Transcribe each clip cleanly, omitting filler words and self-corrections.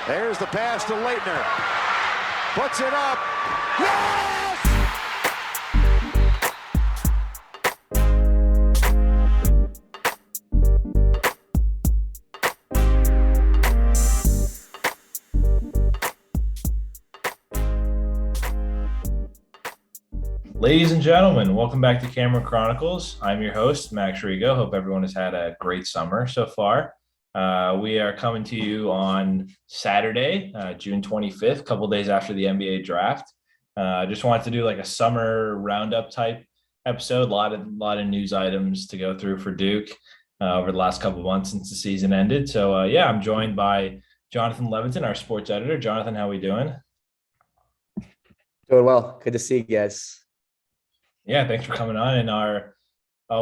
There's the pass to Leitner. Puts it up. Yes! Ladies and gentlemen, welcome back to Camera Chronicles. I'm your host, Max Rego. Hope everyone has had a great summer so far. We are coming to you on Saturday, June 25th, a couple days after the NBA draft. Just wanted to do like a summer roundup type episode. A lot of news items to go through for Duke over the last couple of months since the season ended. So I'm joined by Jonathan Levitan, our sports editor. Jonathan, how are we doing? Doing well. Good to see you guys. Yeah, thanks for coming on. And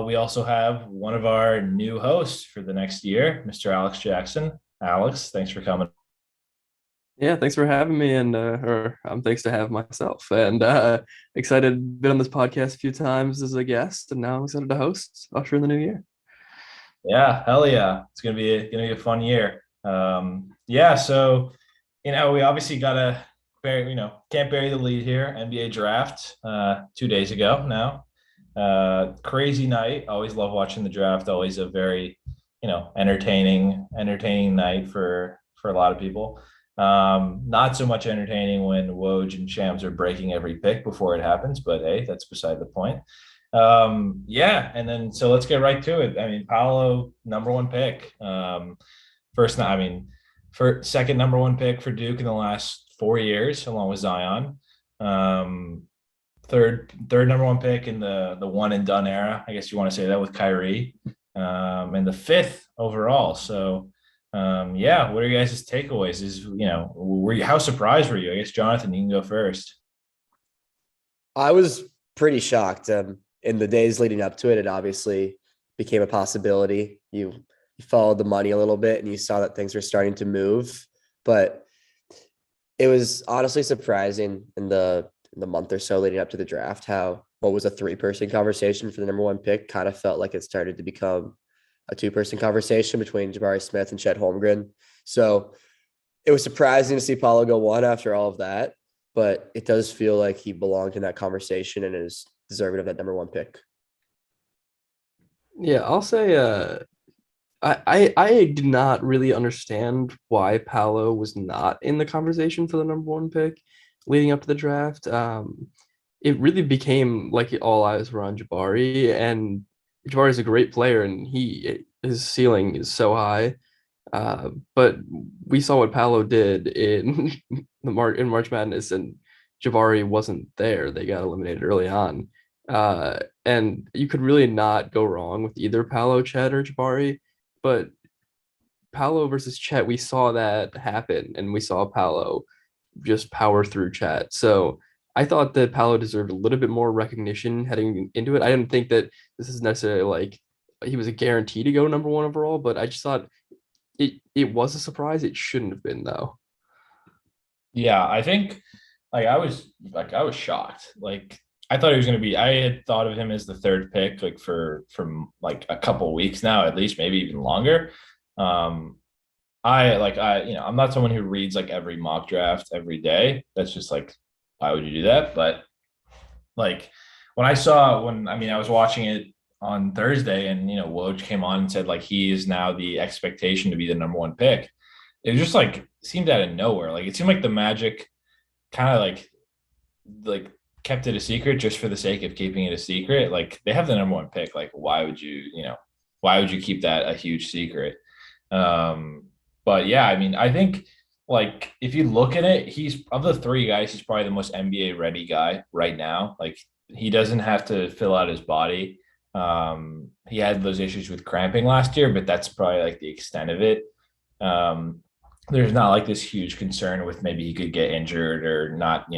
we also have one of our new hosts for the next year, Mr. Alex Jackson. Alex, thanks for coming. Yeah, thanks for having me, and thanks to have myself. And excited, been on this podcast a few times as a guest, and now I'm excited to host Usher in the new year. Yeah, hell yeah, it's gonna be a fun year. So we obviously gotta can't bury the lead here. NBA draft 2 days ago now. Crazy night. Always love watching the draft. Always a very, entertaining night for a lot of people. Not so much entertaining when Woj and Shams are breaking every pick before it happens, but hey, that's beside the point. And then so let's get right to it. I mean, Paolo, number one pick. Second number one pick for Duke in the last 4 years, along with Zion. Third number one pick in the one and done era, I guess you want to say that, with Kyrie, and the fifth overall. So what are you guys' takeaways? How surprised were you? I guess Jonathan, you can go first. I was pretty shocked. In the days leading up to it, it obviously became a possibility. You followed the money a little bit and you saw that things were starting to move, but it was honestly surprising in the month or so leading up to the draft how what was a three-person conversation for the number one pick kind of felt like it started to become a two-person conversation between Jabari Smith and Chet Holmgren. So it was surprising to see Paolo go one after all of that, but it does feel like he belonged in that conversation and is deserving of that number one pick. Yeah, I'll say I did not really understand why Paolo was not in the conversation for the number one pick leading up to the draft. It really became like all eyes were on Jabari, and Jabari is a great player, and his ceiling is so high. But we saw what Paolo did in March Madness, and Jabari wasn't there. They got eliminated early on, and you could really not go wrong with either Paolo, Chet, or Jabari. But Paolo versus Chet, we saw that happen, and we saw Paolo just power through Chet. So I thought that Paolo deserved a little bit more recognition heading into it. I didn't think that this is necessarily like he was a guarantee to go number one overall, but I just thought it was a surprise. It shouldn't have been, though. Yeah, I think I was shocked. I thought he was going to be. I had thought of him as the third pick, for a couple weeks now, at least, maybe even longer. I'm not someone who reads every mock draft every day. That's just why would you do that? But I was watching it on Thursday, and Woj came on and said he is now the expectation to be the number one pick. It was just seemed out of nowhere. It seemed like the Magic kind of kept it a secret just for the sake of keeping it a secret. They have the number one pick. Why would you keep that a huge secret? But yeah, I think if you look at it, he's, of the three guys, he's probably the most NBA ready guy right now. He doesn't have to fill out his body. He had those issues with cramping last year, but that's probably the extent of it. There's not this huge concern with maybe he could get injured or not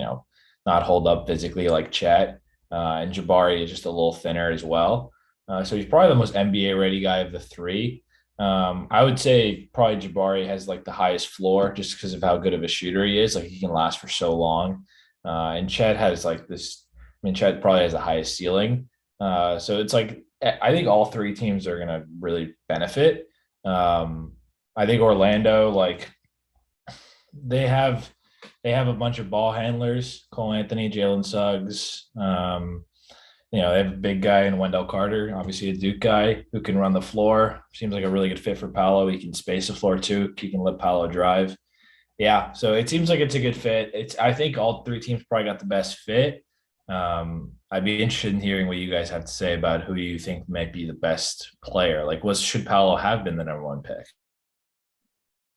hold up physically like Chet. And Jabari is just a little thinner as well. So he's probably the most NBA ready guy of the three. I would say probably Jabari has the highest floor just because of how good of a shooter he is. He can last for so long. And Chet has Chet probably has the highest ceiling. So it's I think all three teams are going to really benefit. I think Orlando, they have a bunch of ball handlers, Cole Anthony, Jalen Suggs. They have a big guy in Wendell Carter, obviously a Duke guy who can run the floor. Seems like a really good fit for Paolo. He can space the floor too. He can let Paolo drive. Yeah, so it seems like it's a good fit. I think all three teams probably got the best fit. I'd be interested in hearing what you guys have to say about who you think might be the best player. Like, should Paolo have been the number one pick?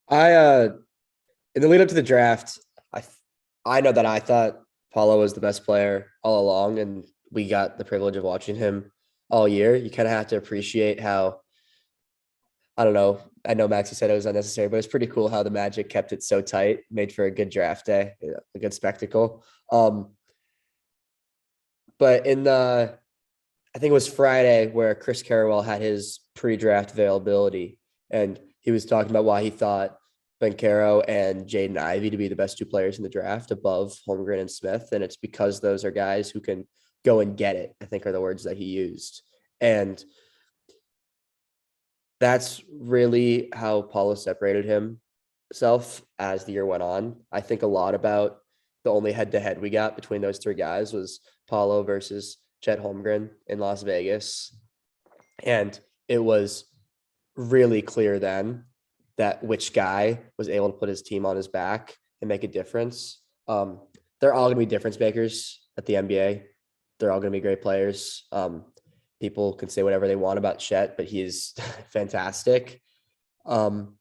I in the lead up to the draft, I know that I thought Paulo was the best player all along, and we got the privilege of watching him all year. You kind of have to appreciate how, I don't know. I know Maxie said it was unnecessary, but it's pretty cool how the Magic kept it so tight, made for a good draft day, a good spectacle. But I think it was Friday where Chris Carrawell had his pre-draft availability, and he was talking about why he thought Banchero and Jaden Ivey to be the best two players in the draft above Holmgren and Smith. And it's because those are guys who can go and get it, I think are the words that he used. And that's really how Paulo separated himself as the year went on. I think a lot about the only head-to-head we got between those three guys was Paulo versus Chet Holmgren in Las Vegas. And it was really clear then that which guy was able to put his team on his back and make a difference. They're all going to be difference makers at the NBA. They're all going to be great players. People can say whatever they want about Chet, but he is fantastic. But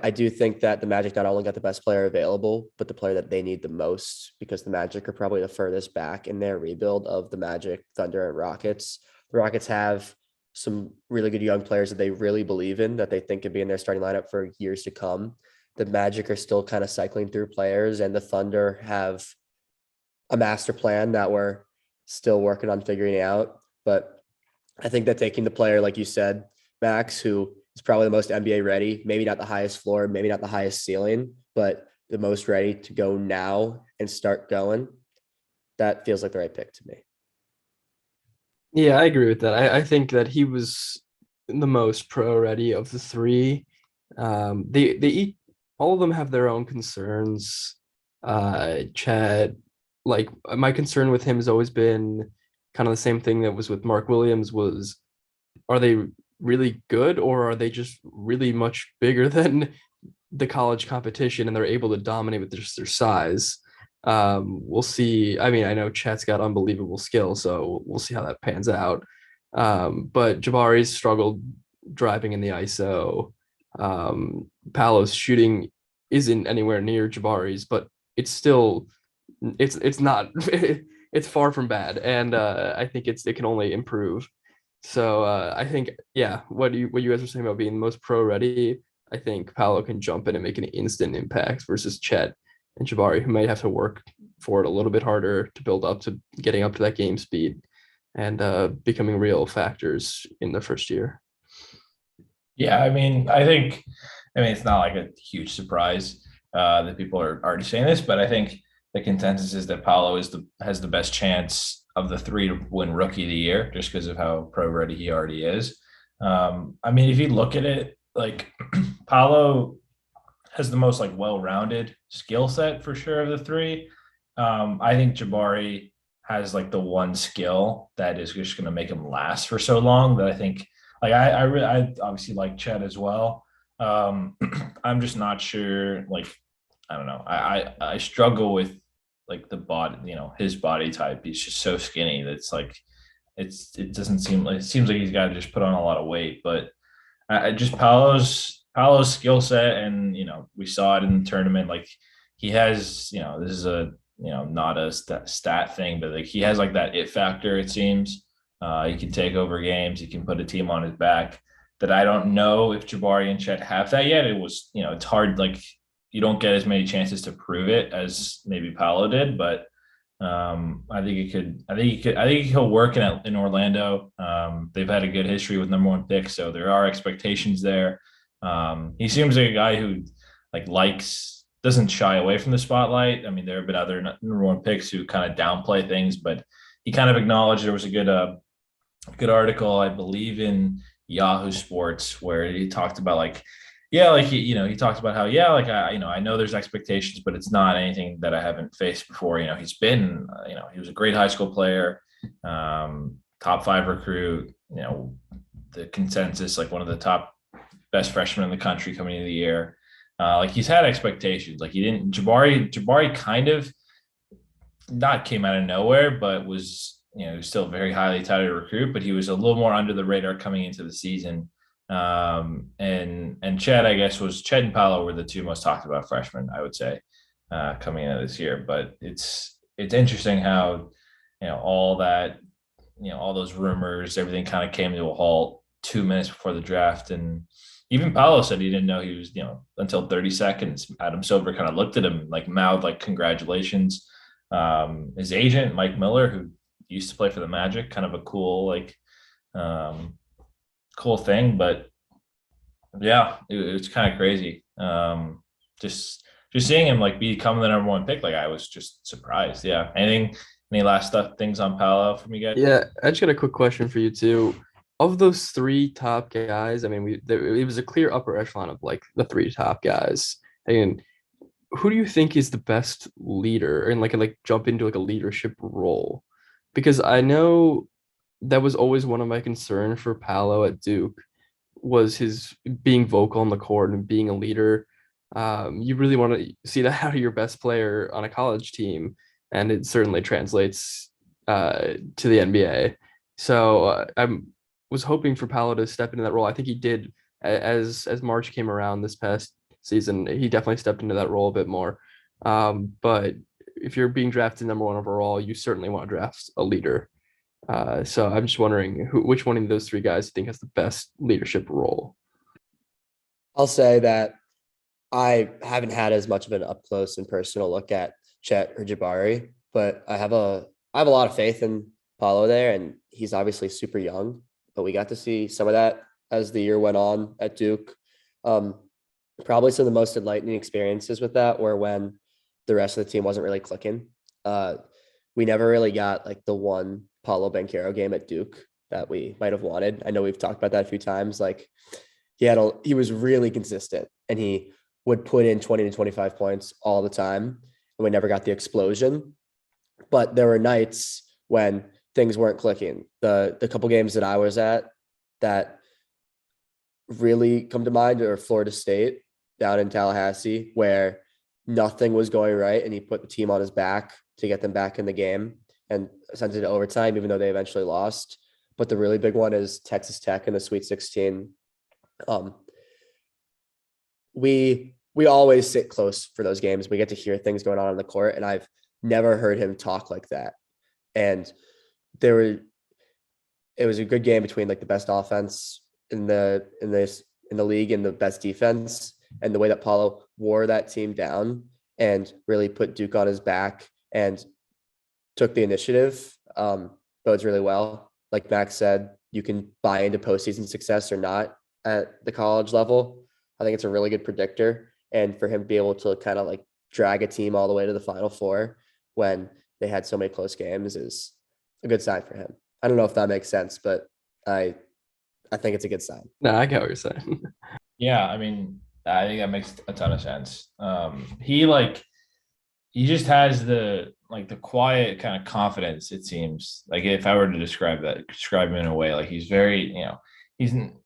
I do think that the Magic not only got the best player available, but the player that they need the most, because the Magic are probably the furthest back in their rebuild of the Magic, Thunder, and Rockets. The Rockets have some really good young players that they really believe in, that they think could be in their starting lineup for years to come. The Magic are still kind of cycling through players, and the Thunder have a master plan that we're still working on figuring out. But I think that taking the player, like you said, Max, who is probably the most NBA ready, maybe not the highest floor, maybe not the highest ceiling, but the most ready to go now and start going, that feels like the right pick to me. Yeah, I agree with that. I think that he was the most pro ready of the three. They all of them have their own concerns. Chad, like my concern with him has always been kind of the same thing that was with Mark Williams was, are they really good or are they just really much bigger than the college competition and they're able to dominate with just their size? We'll see. I mean, I know Chet's got unbelievable skill, so we'll see how that pans out. But Jabari's struggled driving in the ISO. Paolo's shooting isn't anywhere near Jabari's, but it's still it's not it's far from bad, and I think it can only improve. So I think, yeah, what you guys were saying about being most pro ready, I think Paolo can jump in and make an instant impact versus Chet and Jabari, who might have to work for it a little bit harder to build up to getting up to that game speed and becoming real factors in their first year. Yeah, I mean, it's not like a huge surprise that people are already saying this, but I think the consensus is that Paolo has the best chance of the three to win Rookie of the Year, just because of how pro ready he already is. I mean, if you look at it, like Paolo has the most like well-rounded skill set for sure of the three. I think Jabari has like the one skill that is just going to make him last for so long that I think like I obviously like Chet as well. I'm just not sure. Like, I don't know. I struggle with like the body, his body type. He's just so skinny that's like, it seems like he's got to just put on a lot of weight, but I just Paolo's skill set, and we saw it in the tournament. Like he has, this is a not a stat thing, but like he has like that it factor. It seems he can take over games. He can put a team on his back. That I don't know if Jabari and Chet have that yet. It was it's hard. Like you don't get as many chances to prove it as maybe Paolo did, but I think he could. I think he'll work in Orlando. They've had a good history with number one picks, so there are expectations there. He seems like a guy who doesn't shy away from the spotlight. I mean, there have been other number one picks who kind of downplay things, but he kind of acknowledged. There was a good article, I believe, in Yahoo Sports where he talked about like Yeah, like he talked about how, yeah, like I know there's expectations, but it's not anything that I haven't faced before. He's been, he was a great high school player, top five recruit, the consensus, like one of the top best freshmen in the country coming into the year. Like he's had expectations. Like he didn't Jabari kind of not came out of nowhere, but was still a very highly touted recruit, but he was a little more under the radar coming into the season. And Chet, I guess, Chet and Paolo were the two most talked about freshmen, I would say, coming into this year. But it's interesting how all that all those rumors, everything kind of came to a halt 2 minutes before the draft. And even Paolo said he didn't know he was, until 30 seconds. Adam Silver kind of looked at him, like mouthed like congratulations. His agent, Mike Miller, who used to play for the Magic, kind of a cool cool thing. But yeah, it's kind of crazy. Just seeing him like become the number one pick, like I was just surprised. Yeah. Any last things on Paolo from you guys? Yeah, I just got a quick question for you too. Of those three top guys, I mean, it was a clear upper echelon of like the three top guys. And who do you think is the best leader and like jump into like a leadership role? Because I know that was always one of my concerns for Paolo at Duke was his being vocal on the court and being a leader. You really want to see that out of your best player on a college team, and it certainly translates to the NBA. So I was hoping for Paolo to step into that role. I think he did as March came around this past season. He definitely stepped into that role a bit more. But if you're being drafted number one overall, you certainly want to draft a leader. So I'm just wondering which one of those three guys you think has the best leadership role. I'll say that I haven't had as much of an up close and personal look at Chet or Jabari, but I have a lot of faith in Paulo there, and he's obviously super young, but we got to see some of that as the year went on at Duke. Probably some of the most enlightening experiences with that were when the rest of the team wasn't really clicking. We never really got like the one Paulo Banchero game at Duke that we might have wanted. I know we've talked about that a few times. Like he was really consistent, and he would put in 20 to 25 points all the time, and we never got the explosion. But there were nights when things weren't clicking. The couple games that I was at that really come to mind are Florida State down in Tallahassee, where nothing was going right, and he put the team on his back to get them back in the game and sent it to overtime, even though they eventually lost. But the really big one is Texas Tech in the Sweet 16. We always sit close for those games. We get to hear things going on the court, and I've never heard him talk like that. And it was a good game between like the best offense in the league and the best defense. And the way that Paulo wore that team down and really put Duke on his back and took the initiative bodes really well. Like Max said, you can buy into postseason success or not at the college level. I think it's a really good predictor. And for him to be able to kind of like drag a team all the way to the Final Four when they had so many close games is a good sign for him. I don't know if that makes sense, but I think it's a good sign. No, I get what you're saying. Yeah, I mean, I think that makes a ton of sense. He just has the quiet kind of confidence, it seems. Like if I were to describe him in a way, like he's very,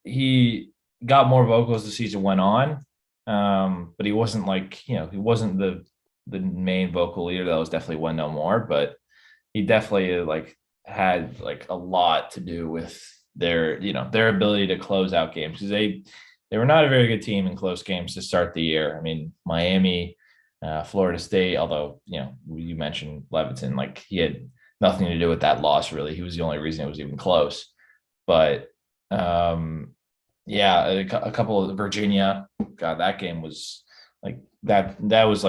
he got more vocal as the season went on. But he wasn't he wasn't the main vocal leader. That was definitely One No More, but he definitely had a lot to do with their ability to close out games, because they were not a very good team in close games to start the year. I mean, Miami, Florida State, although, you mentioned Levitan, he had nothing to do with that loss, really. He was the only reason it was even close. But yeah, a couple of Virginia, God, that game was that was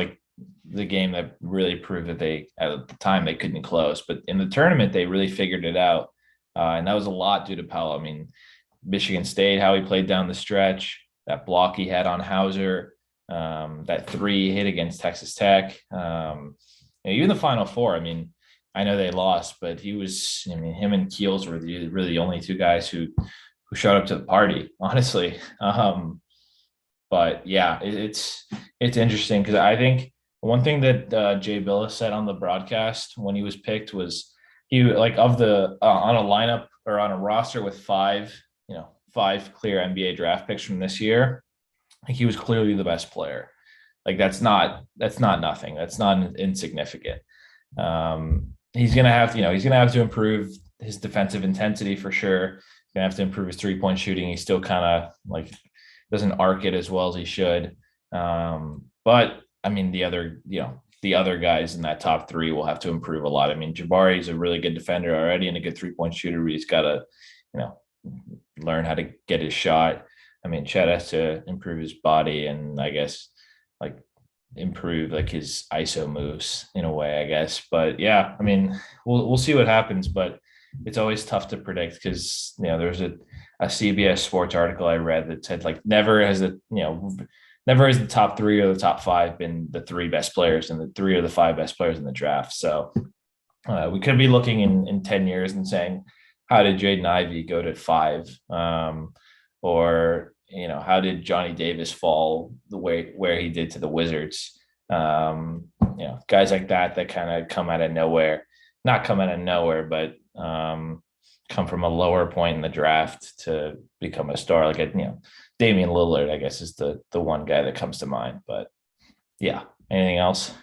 the game that really proved that at the time they couldn't close. But in the tournament, they really figured it out. And that was a lot due to Paolo. I mean, Michigan State, how he played down the stretch, that block he had on Hauser, that three hit against Texas Tech, even the Final Four. I mean, I know they lost, but him and Keels were really the only two guys who showed up to the party, honestly. But yeah, it's interesting because I think one thing that Jay Billis said on the broadcast when he was picked was he like of the on a lineup or on a roster with five clear NBA draft picks from this year, like he was clearly the best player. Like that's not nothing. That's not insignificant. He's gonna have to improve his defensive intensity for sure. He's gonna have to improve his 3-point shooting. He's still kind of like doesn't arc it as well as he should. But I mean, the other guys in that top three will have to improve a lot. I mean, Jabari's a really good defender already and a good 3-point shooter. But he's got to, learn how to get his shot. I mean, Chet has to improve his body and I guess like improve like his ISO moves in a way, I guess. But yeah, I mean, we'll see what happens, but it's always tough to predict because there's a CBS Sports article I read that said like never has the top three or the top five been the three best players and the three or the five best players in the draft. So we could be looking in 10 years and saying, how did Jaden Ivey go to 5? Or how did Johnny Davis fall the way where he did to the Wizards? Guys like that kind of come out of nowhere, not come out of nowhere, but come from a lower point in the draft to become a star. Like Damian Lillard, I guess, is the one guy that comes to mind. But yeah, anything else?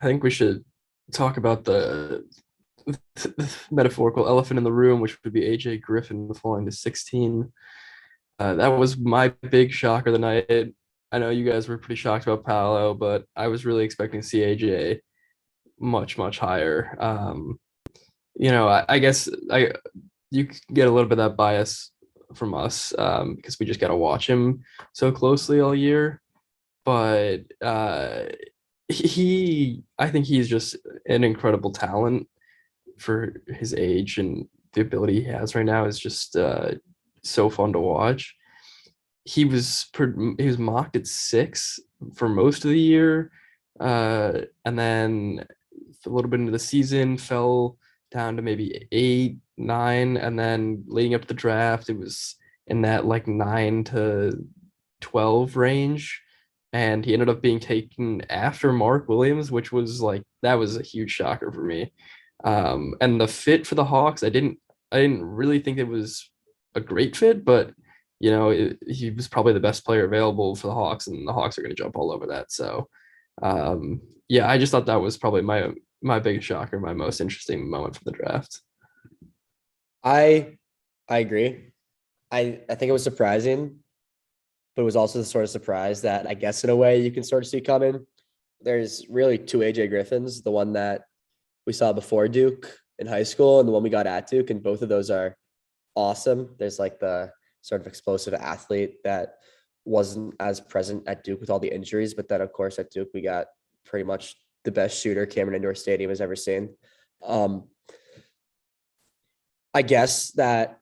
I think we should talk about the metaphorical elephant in the room, which would be AJ Griffin falling to 16. That was my big shocker of the night. I know you guys were pretty shocked about Paolo, but I was really expecting to see AJ much, much higher. I guess you get a little bit of that bias from us because we just got to watch him so closely all year. But I think he's just an incredible talent for his age, and the ability he has right now is just so fun to watch. He was mocked at 6 for most of the year, and then a little bit into the season fell down to maybe 8, 9, and then leading up to the draft, it was in that like 9 to 12 range. And he ended up being taken after Mark Williams, which was that was a huge shocker for me. And the fit for the Hawks, I didn't really think it was a great fit, but he was probably the best player available for the Hawks, and the Hawks are going to jump all over that. So, I just thought that was probably my biggest shocker, my most interesting moment from the draft. I agree. I think it was surprising, but it was also the sort of surprise that I guess in a way you can sort of see coming. There's really 2 AJ Griffins, the one that we saw before Duke in high school and the one we got at Duke, and both of those are awesome. There's like the sort of explosive athlete that wasn't as present at Duke with all the injuries, but then of course at Duke we got pretty much the best shooter Cameron Indoor Stadium has ever seen. I guess that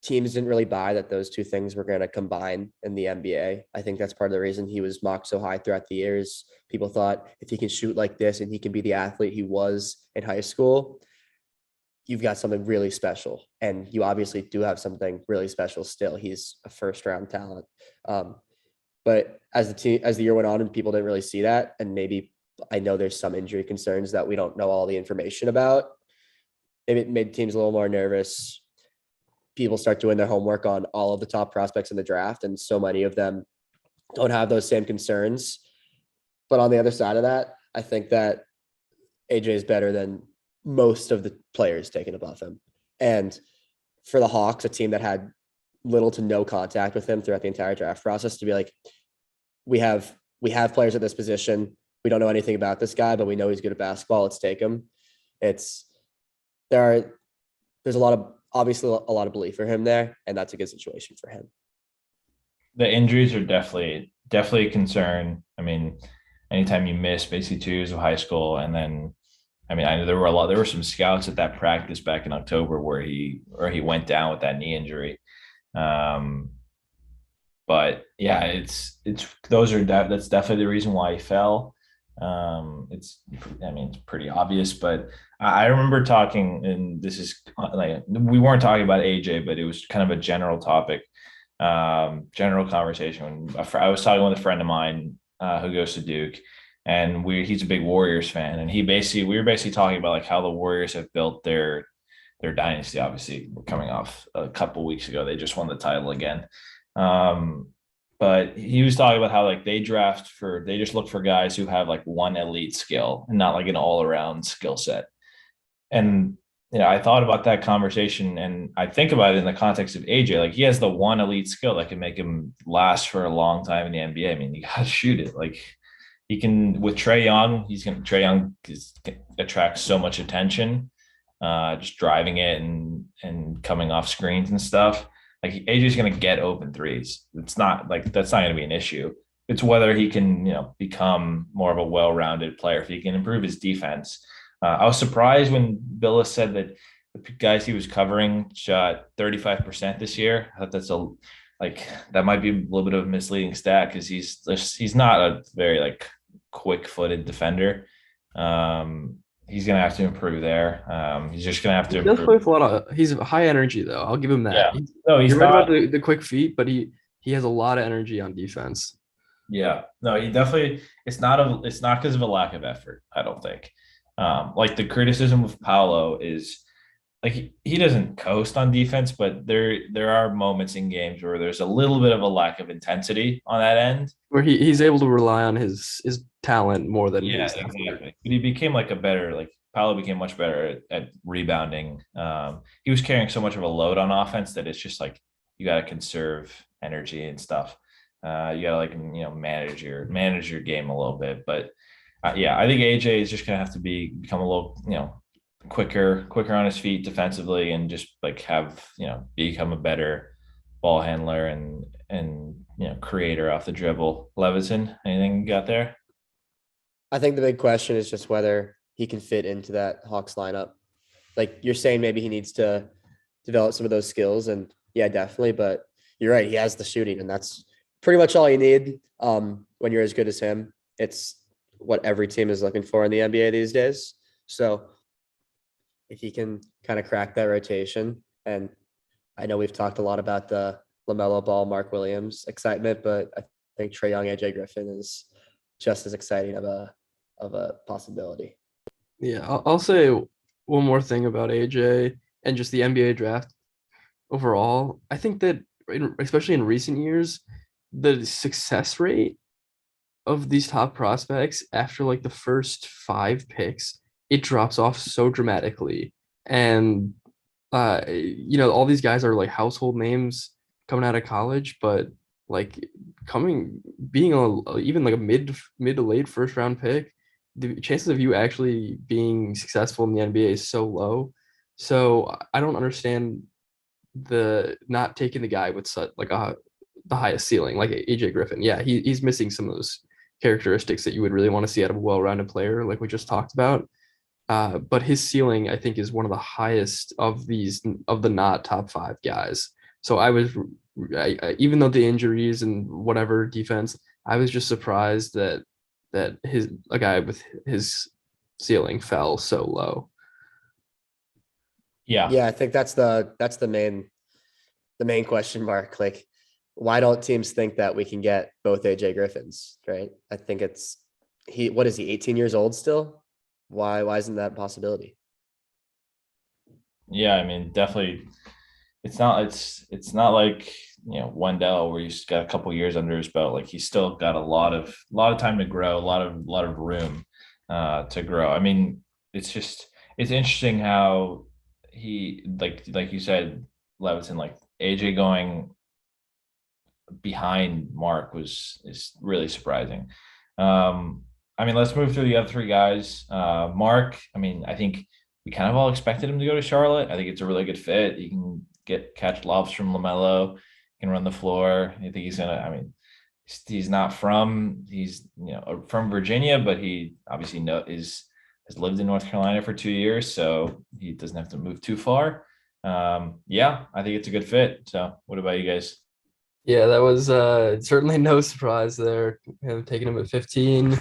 teams didn't really buy that those two things were going to combine in the NBA. I think that's part of the reason he was mocked so high throughout the years. People thought if he can shoot like this and he can be the athlete he was in high school, you've got something really special. And you obviously do have something really special still. He's a first-round talent. But as the year went on and people didn't really see that, and maybe I know there's some injury concerns that we don't know all the information about, maybe it made teams a little more nervous. People start doing their homework on all of the top prospects in the draft, and so many of them don't have those same concerns. But on the other side of that, I think that AJ is better than most of the players taken above him. And for the Hawks, a team that had little to no contact with him throughout the entire draft process, to be like, we have players at this position. We don't know anything about this guy, but we know he's good at basketball. Let's take him. There's obviously a lot of belief for him there, and that's a good situation for him. The injuries are definitely a concern. I mean, anytime you miss basically 2 years of high school, and then, I mean, I know there were some scouts at that practice back in October where he went down with that knee injury. But yeah, that's definitely the reason why he fell. It's pretty obvious, but I remember talking, and this is like, we weren't talking about AJ, but it was kind of a general topic. general conversation. When I was talking with a friend of mine who goes to Duke, and he's a big Warriors fan, and we were basically talking about like how the Warriors have built their dynasty. Obviously, we're coming off a couple weeks ago. They just won the title again. But he was talking about how like they just look for guys who have like one elite skill and not like an all around skill set. And I thought about that conversation, and I think about it in the context of AJ. Like he has the one elite skill that can make him last for a long time in the NBA. I mean, you got to shoot it. Like he can with Trae Young. Trae Young attracts so much attention, just driving it and coming off screens and stuff. Like AJ's going to get open threes. It's not like that's not going to be an issue. It's whether he can become more of a well-rounded player. If he can improve his defense. I was surprised when Billis said that the guys he was covering shot 35% this year. I thought that might be a little bit of a misleading stat because he's not a very like quick-footed defender. He's gonna have to improve there. He's just gonna have to. He does improve. play with a lot of. He's high energy though. I'll give him that. Yeah. No, he's You're right not. about the quick feet, but he has a lot of energy on defense. Yeah. No, he definitely. It's not because of a lack of effort. I don't think. Like the criticism of Paolo is like he doesn't coast on defense, but there are moments in games where there's a little bit of a lack of intensity on that end. Where he's able to rely on his talent more than his effort. Exactly. But he became like Paolo became much better at rebounding. He was carrying so much of a load on offense that it's just like you got to conserve energy and stuff. You got to manage your game a little bit, but. I think AJ is just gonna have to become a little, quicker on his feet defensively, and just like become a better ball handler and creator off the dribble. Levitan, anything you got there? I think the big question is just whether he can fit into that Hawks lineup. Like you're saying, maybe he needs to develop some of those skills, and yeah, definitely. But you're right, he has the shooting, and that's pretty much all you need. When you're as good as him, it's what every team is looking for in the NBA these days. So if he can kind of crack that rotation, and I know we've talked a lot about the LaMelo Ball, Mark Williams excitement, but I think Trae Young, AJ Griffin is just as exciting of a possibility. Yeah, I'll say one more thing about AJ and just the NBA draft overall. I think that especially in recent years, the success rate of these top prospects after like the first 5 picks, it drops off so dramatically. And all these guys are like household names coming out of college, but like being even like a mid to late first round pick, the chances of you actually being successful in the NBA is so low. So I don't understand the not taking the guy with such like the highest ceiling, like AJ Griffin. Yeah, he's missing some of those characteristics that you would really want to see out of a well-rounded player, like we just talked about. But his ceiling, I think, is one of the highest of the not top 5 guys. So even though the injuries and whatever defense, I was just surprised that a guy with his ceiling fell so low. Yeah, I think that's the main question mark. Like, why don't teams think that we can get both AJ Griffins, right? I think what is he, 18 years old still? Why isn't that a possibility? Yeah, I mean, definitely. It's not like Wendell where he's got a couple years under his belt. Like he's still got a lot of time to grow, a lot of room to grow. I mean, it's interesting how he like you said, Levitan, like AJ going behind Mark is really surprising. I mean, let's move through the other 3 guys. Mark, I mean, I think we kind of all expected him to go to Charlotte. I think it's a really good fit. He can catch lobs from LaMelo, can run the floor. I think he's not from Virginia, but he obviously has lived in North Carolina for 2 years, so he doesn't have to move too far. Yeah, I think it's a good fit. So what about you guys? Yeah, that was certainly no surprise there. Taking him at 15.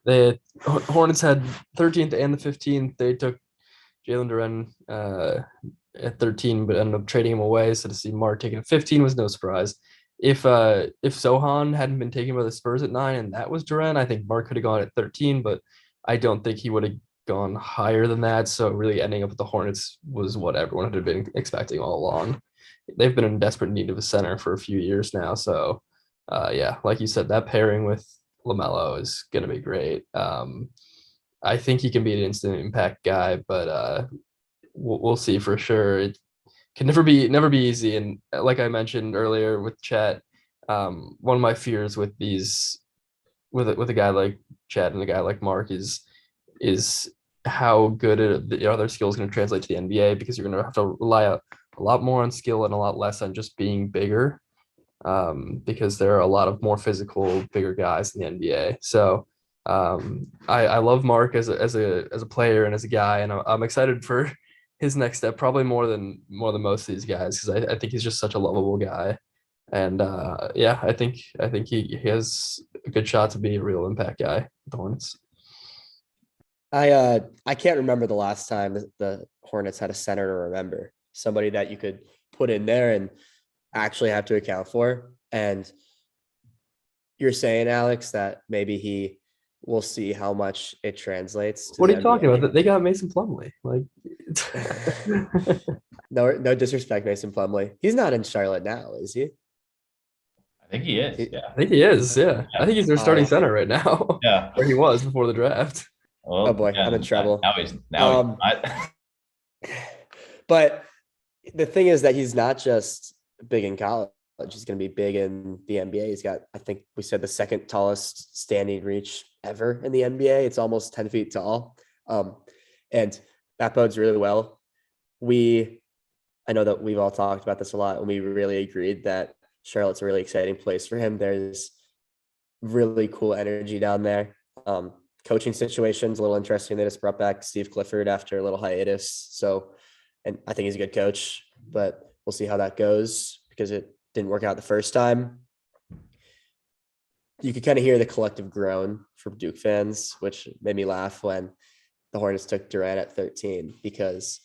The Hornets had 13th and the 15th. They took Jalen Duren at 13, but ended up trading him away. So to see Mark taken at 15 was no surprise. If Sohan hadn't been taken by the Spurs at 9 and that was Durant, I think Mark could have gone at 13, but I don't think he would have gone higher than that. So really ending up with the Hornets was what everyone had been expecting all along. They've been in desperate need of a center for a few years now. So yeah, like you said, that pairing with LaMelo is going to be great. I think he can be an instant impact guy, but we'll see for sure. It can never be easy. And like I mentioned earlier with Chet, one of my fears with these with a guy like Chet and a guy like Mark is how good the other skill is going to translate to the NBA, because you're going to have to rely a lot more on skill and a lot less on just being bigger, because there are a lot of more physical, bigger guys in the NBA. So I love Mark as a player and as a guy, and I'm excited for his next step, probably more than most of these guys, because I think he's just such a lovable guy. And yeah, I think he has a good shot to be a real impact guy with the Hornets. I can't remember the last time the Hornets had a center to remember, somebody that you could put in there and actually have to account for. And you're saying, Alex, that maybe we'll see how much it translates to What are the you talking NBA. about? They got Mason Plumlee. Like, No disrespect, Mason Plumlee. He's not in Charlotte now, is he? I think he is. Yeah. I think he is. Yeah, I think he's their starting Okay. center right now. Yeah. Where he was before the draft. Well, Oh boy, yeah, I'm in trouble. Now he's Um, not. But the thing is that he's not just big in college. He's going to be big in the NBA. He's got, I think we said, the second tallest standing reach ever in the NBA. It's almost 10 feet tall. And that bodes really well. I know that we've all talked about this a lot, and we really agreed that Charlotte's a really exciting place for him. There's really cool energy down there. Coaching situation's a little interesting. They just brought back Steve Clifford after a little hiatus. So, and I think he's a good coach, but we'll see how that goes, because it didn't work out the first time. You could kind of hear the collective groan from Duke fans, which made me laugh when the Hornets took Durant at 13, because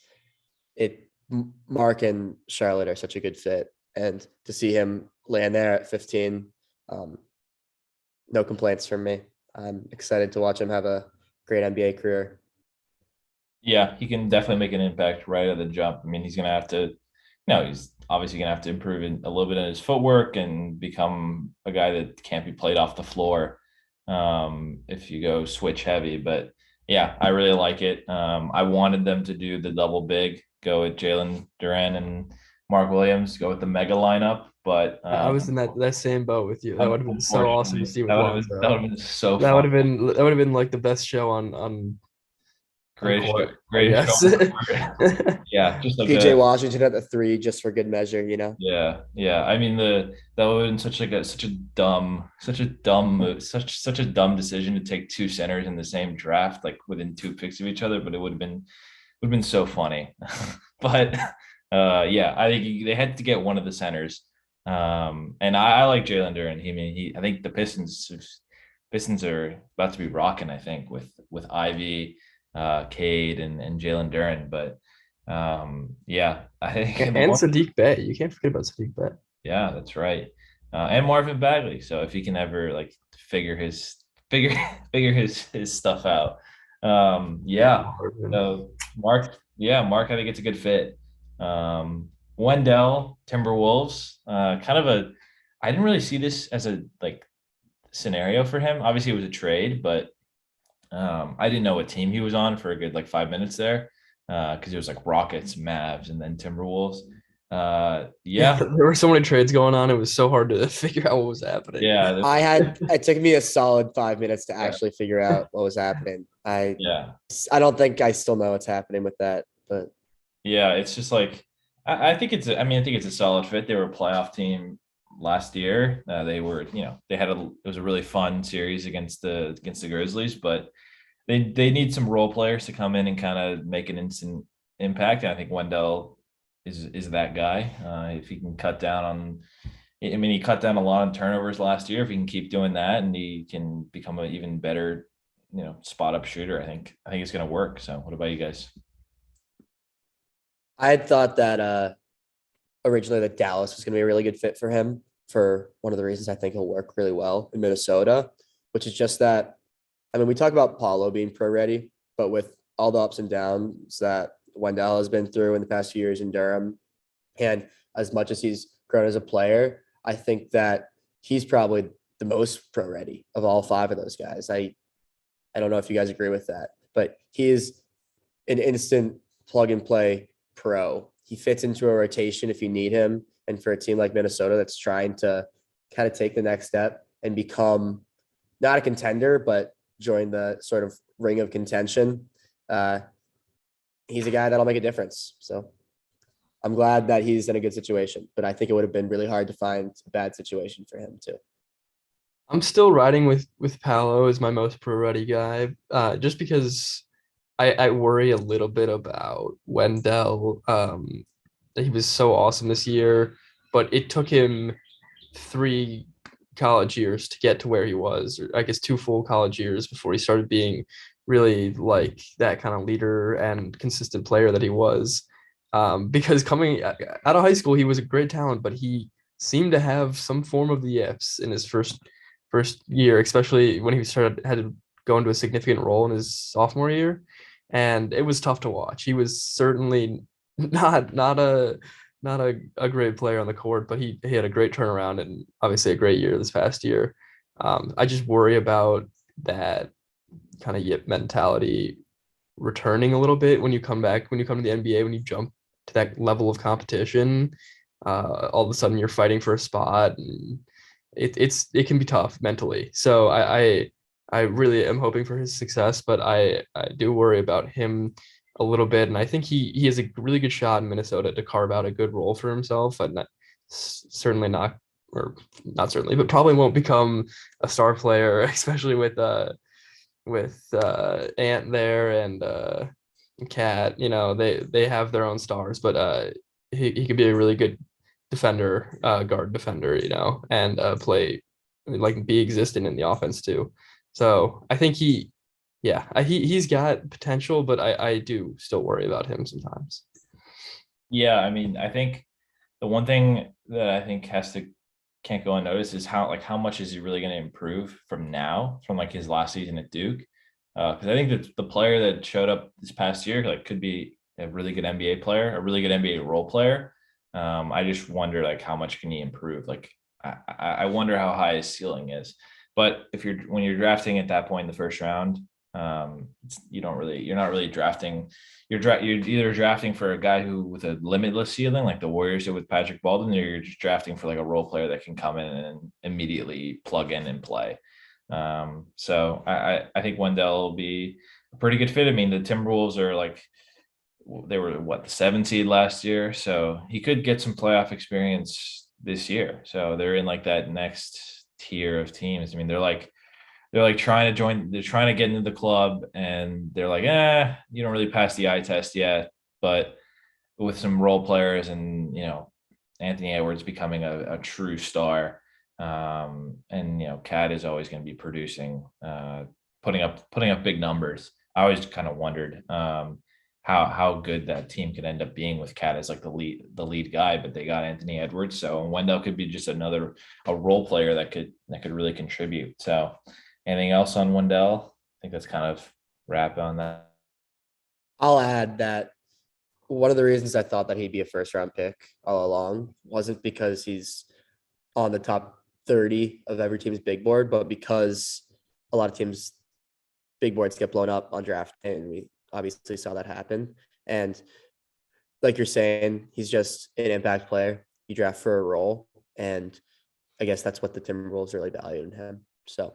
Mark and Charlotte are such a good fit. And to see him land there at 15, no complaints from me. I'm excited to watch him have a great NBA career. Yeah, he can definitely make an impact right at the jump. I mean, he's gonna have to. He's obviously gonna have to improve a little bit in his footwork and become a guy that can't be played off the floor if you go switch heavy. But yeah, I really like it. I wanted them to do the double big, go with Jalen Duran and Mark Williams, go with the mega lineup. But I was in that same boat with you. That would have been so awesome to see with Lonzo. That would have been so That fun. would have been like the best show on Greatest show. Yeah, just like PJ Washington at the 3, just for good measure, you know. Yeah. I mean, that would have been such a dumb move, such a dumb decision to take two centers in the same draft, like within 2 picks of each other. But it would have been so funny. But yeah, I think they had to get one of the centers. And I like Jalen Duren. I think the Pistons are about to be rocking, I think, with Ivy, Cade and Jalen Duren. But yeah, I think and Sadiq Bey. You can't forget about Sadiq Bey. Yeah, that's right. And Marvin Bagley. So if he can ever like figure his stuff out. Yeah. So Mark, I think it's a good fit. Wendell, Timberwolves, I didn't really see this as a like scenario for him. Obviously it was a trade, but I didn't know what team he was on for a good like 5 minutes there, because it was like Rockets, Mavs, and then Timberwolves. Yeah, there were so many trades going on. It was so hard to figure out what was happening. Yeah, it took me a solid 5 minutes to actually figure out what was happening. I don't think I still know what's happening with that, but yeah, it's just like I think it's a solid fit. They were a playoff team last year. They were, it was a really fun series against the Grizzlies, but they need some role players to come in and kind of make an instant impact. And I think Wendell is that guy. If he can cut down on, he cut down a lot of turnovers last year. If he can keep doing that and he can become an even better, spot up shooter, I think it's going to work. So what about you guys? I had thought that originally that Dallas was going to be a really good fit for him for one of the reasons I think he'll work really well in Minnesota, which is just that, I mean, we talk about Paulo being pro ready, but with all the ups and downs that Wendell has been through in the past few years in Durham, and as much as he's grown as a player, I think that he's probably the most pro ready of all five of those guys. I don't know if you guys agree with that, but he is an instant plug and play pro. He fits into a rotation if you need him. And for a team like Minnesota that's trying to kind of take the next step and become not a contender, but join the sort of ring of contention, he's a guy that'll make a difference. So I'm glad that he's in a good situation, but I think it would have been really hard to find a bad situation for him too. I'm still riding with Paolo as my most pro ready guy, just because I worry a little bit about Wendell. He was so awesome this year, but it took him 3 college years to get to where he was, or I guess 2 full college years before he started being really like that kind of leader and consistent player that he was. Because coming out of high school, he was a great talent, but he seemed to have some form of the yips in his first year, especially when he had to go into a significant role in his sophomore year, and it was tough to watch. He was certainly not a great player on the court, but he had a great turnaround and obviously a great year this past year. I just worry about that kind of yip mentality returning a little bit when you come to the NBA, when you jump to that level of competition. All of a sudden you're fighting for a spot, and it can be tough mentally. So I really am hoping for his success, but I do worry about him a little bit, and I think he has a really good shot in Minnesota to carve out a good role for himself, and certainly not, or not certainly, but probably won't become a star player, especially with Ant there and Cat. You know, they have their own stars, but he could be a really good defender, guard defender, you know, and play, like, be existent in the offense too. So I think he's got potential, but I do still worry about him sometimes. Yeah, I mean, I think the one thing that I think can't go unnoticed is how much is he really going to improve from like his last season at Duke? Because I think that the player that showed up this past year like could be a really good NBA player, a really good NBA role player. I just wonder like how much can he improve? Like I wonder how high his ceiling is. But when you're drafting at that point in the first round, you're not really drafting. You're either drafting for a guy who with a limitless ceiling, like the Warriors did with Patrick Baldwin, or you're just drafting for like a role player that can come in and immediately plug in and play. So I think Wendell will be a pretty good fit. I mean, the Timberwolves are like, they were the 7 seed last year, so he could get some playoff experience this year. So they're in like that next tier of teams. I mean, they're trying to get into the club, and they're like, you don't really pass the eye test yet. But with some role players and, you know, Anthony Edwards becoming a true star, and, you know, Cat is always going to be producing, putting up big numbers. I always kind of wondered how good that team could end up being with Cat as like the lead guy, but they got Anthony Edwards, so Wendell could be just a role player that could really contribute. So anything else on Wendell? I think that's kind of wrap on that. I'll add that one of the reasons I thought that he'd be a first round pick all along wasn't because he's on the top 30 of every team's big board, but because a lot of teams' big boards get blown up on draft day, and we obviously saw that happen. And like you're saying, he's just an impact player. You draft for a role, and I guess that's what the Timberwolves really valued in him. So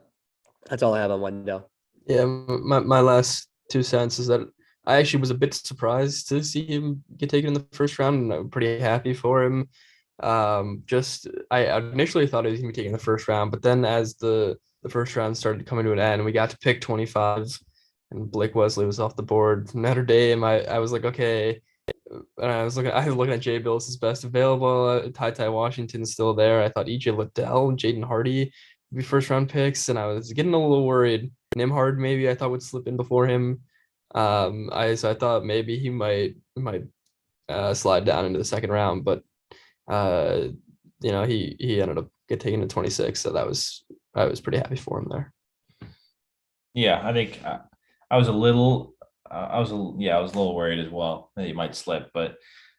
that's all I have on Wendell. Yeah, my last 2 cents is that I actually was a bit surprised to see him get taken in the first round, and I'm pretty happy for him. I initially thought he was going to be taken in the first round, but then as the first round started coming to an end, we got to pick 25, and Blake Wesley was off the board. Notre Dame, I was like, okay. And I was looking at Jay Billis' best available. Ty Washington's still there. I thought EJ Liddell and Jaden Hardy would be first round picks, and I was getting a little worried. Nimhard maybe I thought would slip in before him. So I thought maybe he might slide down into the second round, but he ended up getting taken to 26, so I was pretty happy for him there. Yeah, I think I was a little, I was a little worried as well that he might slip, but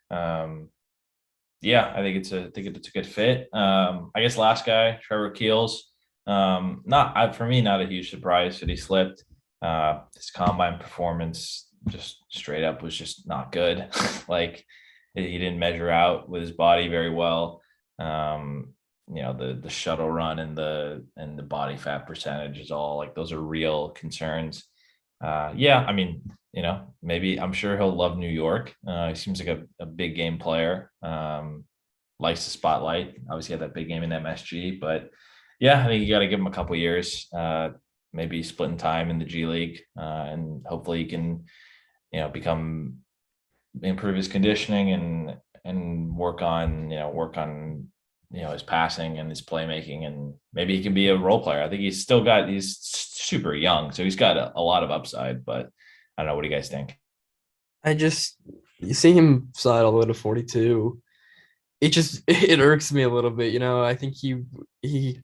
yeah, I think it's a good fit. I guess last guy, Trevor Keels. For me, not a huge surprise that he slipped. His combine performance just straight up was just not good. Like he didn't measure out with his body very well. The shuttle run and the body fat percentage is all like those are real concerns. I mean, maybe I'm sure he'll love New York. He seems like a big game player. Likes the spotlight. Obviously, had that big game in MSG, but yeah, I think you got to give him a couple years. Maybe splitting time in the G League, and hopefully he can, improve his conditioning and work on his passing and his playmaking, and maybe he can be a role player. I think he's super young, so he's got a lot of upside, but I don't know. What do you guys think? You see him slide all the way to 42. It irks me a little bit. I think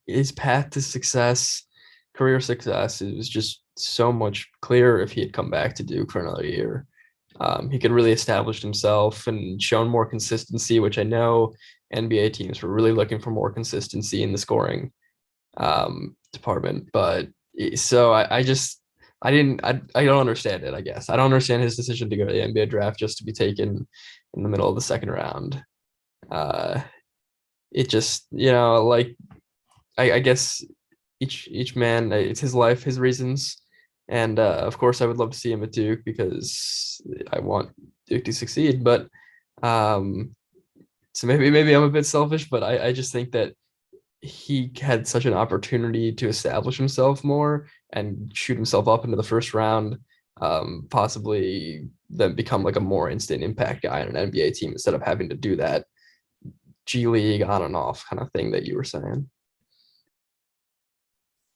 his path to success, career success, it was just so much clearer if he had come back to Duke for another year. He could really establish himself and shown more consistency, which I know NBA teams were really looking for more consistency in the scoring department. But so I don't understand it, I guess. I don't understand his decision to go to the NBA draft just to be taken in the middle of the second round. It just, I guess each man, it's his life, his reasons. And of course, I would love to see him at Duke because I want Duke to succeed. But so maybe I'm a bit selfish, but I just think that he had such an opportunity to establish himself more and shoot himself up into the first round, possibly then become like a more instant impact guy on an NBA team instead of having to do that G League on and off kind of thing that you were saying.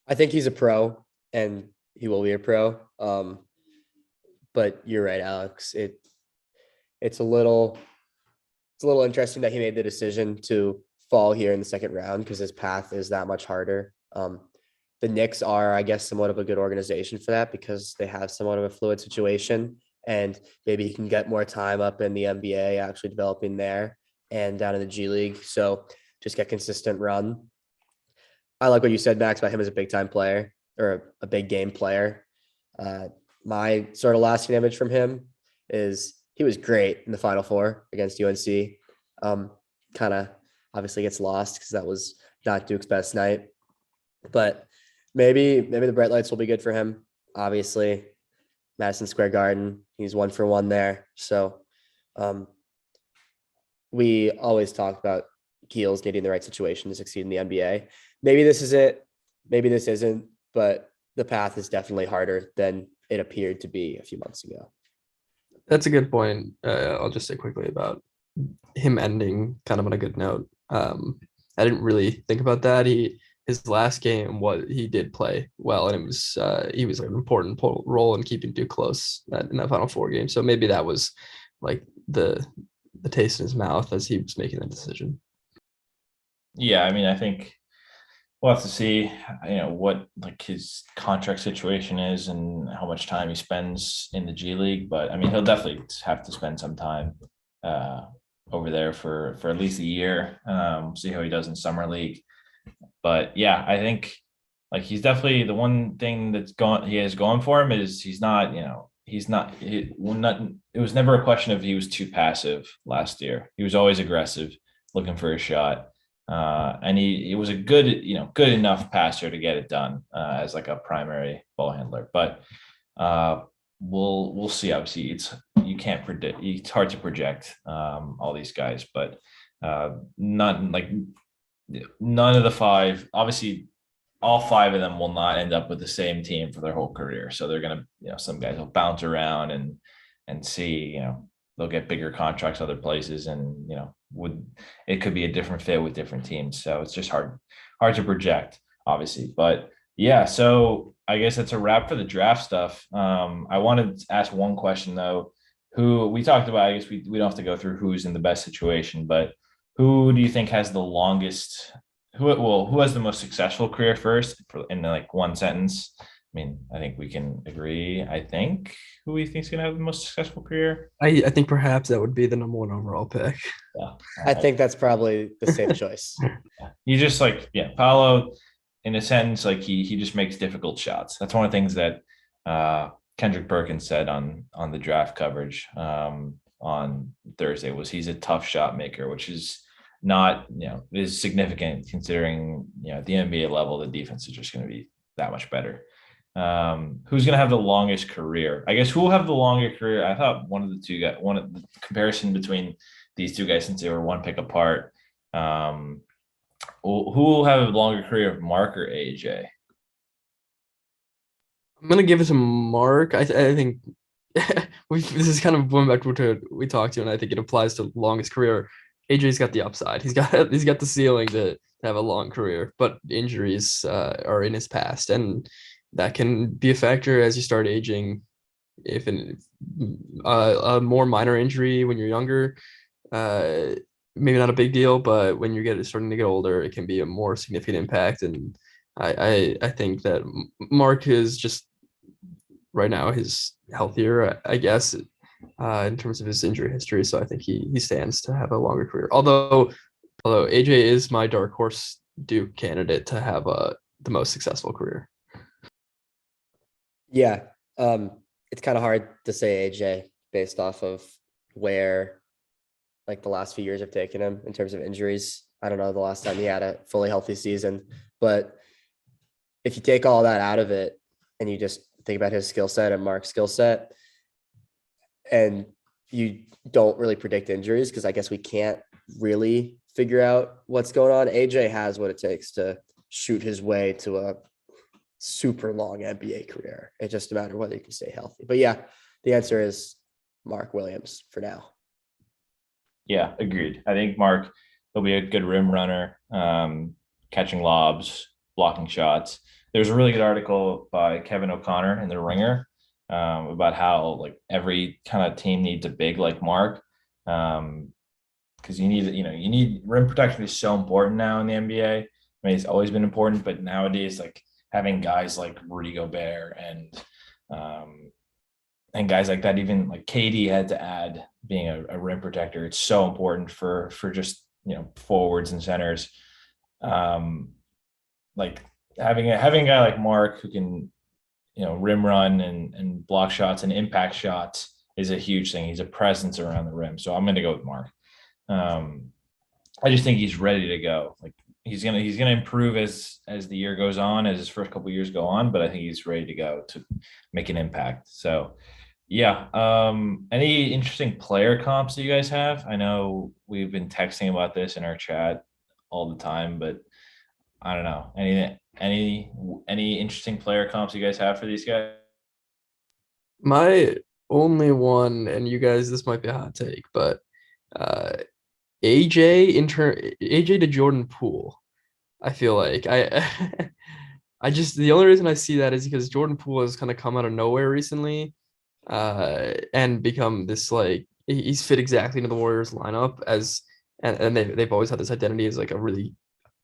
I think he's a pro and he will be a pro. But you're right, Alex. It's a little interesting that he made the decision to fall here in the second round because his path is that much harder. The Knicks are, I guess, somewhat of a good organization for that because they have somewhat of a fluid situation, and maybe he can get more time up in the NBA, actually developing there and down in the G League. So just get consistent run. I like what you said, Max, about him as a big time player or a big game player. My sort of lasting image from him is he was great in the Final Four against UNC. Kind of obviously gets lost because that was not Duke's best night. But maybe the bright lights will be good for him. Obviously, Madison Square Garden, he's 1 for 1 there. So we always talk about Keels needing the right situation to succeed in the NBA. Maybe this is it. Maybe this isn't. But the path is definitely harder than it appeared to be a few months ago. That's a good point. I'll just say quickly about him ending kind of on a good note. I didn't really think about that. His last game, he did play well, and it was he was an important role in keeping Duke close in that Final Four game. So maybe that was like the taste in his mouth as he was making that decision. Yeah, I mean, I think we'll have to see, what like his contract situation is and how much time he spends in the G League. But I mean, he'll definitely have to spend some time over there for at least a year. See how he does in summer league. But yeah, I think like he's definitely the one thing he has going for him is it was never a question of he was too passive last year. He was always aggressive, looking for a shot. And he was a good enough passer to get it done as like a primary ball handler. But we'll see. Obviously, you can't predict. It's hard to project all these guys, but none of the 5. Obviously, all 5 of them will not end up with the same team for their whole career. So they're gonna, some guys will bounce around and see, they'll get bigger contracts other places, and it could be a different fit with different teams. So it's just hard to project, obviously. But yeah, so I guess that's a wrap for the draft stuff. I wanted to ask one question though. who we talked about. I guess we don't have to go through who's in the best situation, but who do you think has the longest? Who has the most successful career first? In like one sentence. I mean, I think we can agree. I think who we think is going to have the most successful career. I think perhaps that would be the number one overall pick. Yeah, I think that's probably the safe choice. you just like Paolo. In a sentence, like he just makes difficult shots. That's one of the things that Kendrick Perkins said on the draft coverage on Thursday was he's a tough shot maker, which is not is significant considering at the NBA level the defense is just going to be that much better. Who's going to have the longest career? I guess who will have the longer career? I thought one of the two guys, one of the comparison between these two guys since they were one pick apart. Who will have a longer career, Mark or AJ? I'm gonna give it to Mark. I think this is kind of going back to what we talked to, and I think it applies to longest career. AJ's got the upside. He's got the ceiling to have a long career, but injuries are in his past, and that can be a factor as you start aging. If a more minor injury when you're younger, maybe not a big deal, but when you're starting to get older, it can be a more significant impact. And I think that Mark is just right now he's healthier, I guess, in terms of his injury history. So I think he stands to have a longer career. Although AJ is my dark horse Duke candidate to have the most successful career. Yeah. It's kind of hard to say AJ based off of where like the last few years have taken him in terms of injuries. I don't know the last time he had a fully healthy season, but if you take all that out of it and you just think about his skill set and Mark's skill set, and you don't really predict injuries, because I guess we can't really figure out what's going on. AJ has what it takes to shoot his way to a super long NBA career. It's just a matter of whether you can stay healthy. But yeah, the answer is Mark Williams for now. Yeah, agreed. I think Mark will be a good rim runner, catching lobs, blocking shots. There's a really good article by Kevin O'Connor in The Ringer about how like every kind of team needs a big like Mark, because you need rim protection is so important now in the NBA. I mean, it's always been important, but nowadays like having guys like Rudy Gobert and guys like that, even like KD had to add being a rim protector. It's so important for just forwards and centers. Like having a guy like Mark who can rim run and block shots and impact shots is a huge thing. He's a presence around the rim. So I'm going to go with Mark. I just think he's ready to go. Like he's gonna improve as the year goes on, as his first couple of years go on, but I think he's ready to go to make an impact. So yeah. Any interesting player comps that you guys have? I know we've been texting about this in our chat all the time, but I don't know. Any interesting player comps you guys have for these guys? My only one, and you guys, this might be a hot take, but AJ to Jordan Poole. I feel like I just the only reason I see that is because Jordan Poole has kind of come out of nowhere recently, and become this like he's fit exactly into the Warriors lineup and they've always had this identity as like a really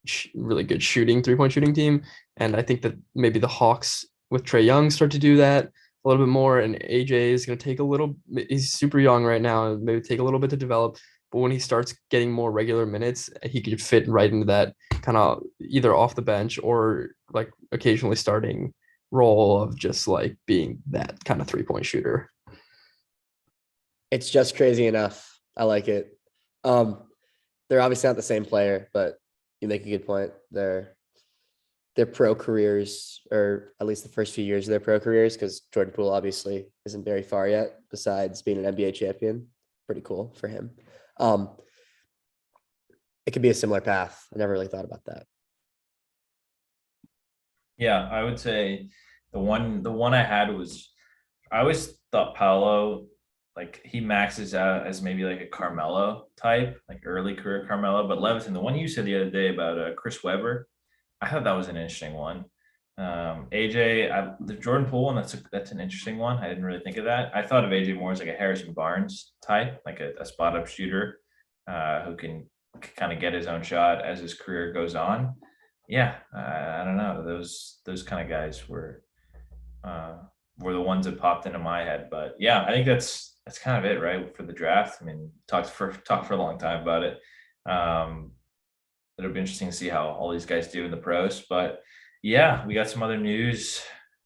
good three-point shooting team. And I think that maybe the Hawks with Trae Young start to do that a little bit more, and AJ is going to take he's super young right now, and maybe take a little bit to develop. But when he starts getting more regular minutes, he could fit right into that kind of either off the bench or like occasionally starting role of just like being that kind of three-point shooter. It's just crazy enough. I like it. They're obviously not the same player, but you make a good point. Their pro careers, or at least the first few years of their pro careers, because Jordan Poole obviously isn't very far yet, besides being an NBA champion. Pretty cool for him. It could be a similar path. I never really thought about that. Yeah, I would say the one I had was, I always thought Paolo, like he maxes out as maybe like a Carmelo type, like early career Carmelo. But Levitan, the one you said the other day about Chris Webber, I thought that was an interesting one. AJ, the Jordan Poole one, that's an interesting one. I didn't really think of that. I thought of AJ more as like a Harrison Barnes type, like a spot up shooter, who can kind of get his own shot as his career goes on. Yeah, I don't know. Those kind of guys were the ones that popped into my head. But yeah, I think that's kind of it, right, for the draft. I mean, talked for a long time about it. It'll be interesting to see how all these guys do in the pros. But yeah, we got some other news,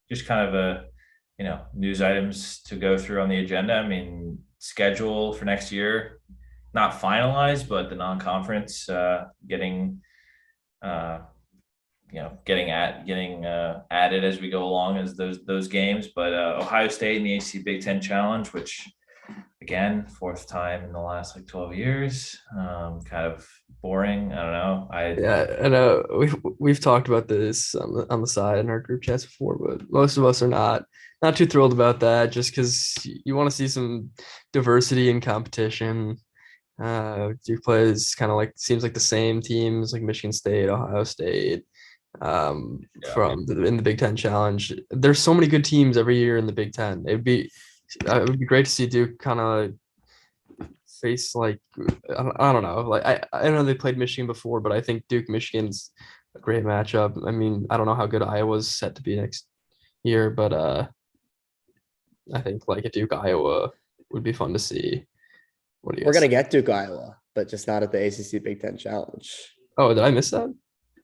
just kind of news items to go through on the agenda. I mean, schedule for next year, not finalized, but the non-conference getting added as we go along as those games. But Ohio State in the ACC Big Ten Challenge, which again, fourth time in the last like 12 years, kind of boring. I don't know. I know we've talked about this on the side in our group chats before, but most of us are not too thrilled about that, just because you want to see some diversity in competition. Duke plays kind of like, seems like the same teams like Michigan State, Ohio State, in the Big Ten Challenge. There's so many good teams every year in the Big Ten. It would be great to see Duke kind of face, like, I don't know. Like, I know they played Michigan before, but I think Duke Michigan's a great matchup. I mean, I don't know how good Iowa's set to be next year, but I think like a Duke Iowa would be fun to see. What do you We're guys gonna get Duke Iowa, but just not at the ACC Big Ten Challenge. Oh, did I miss that?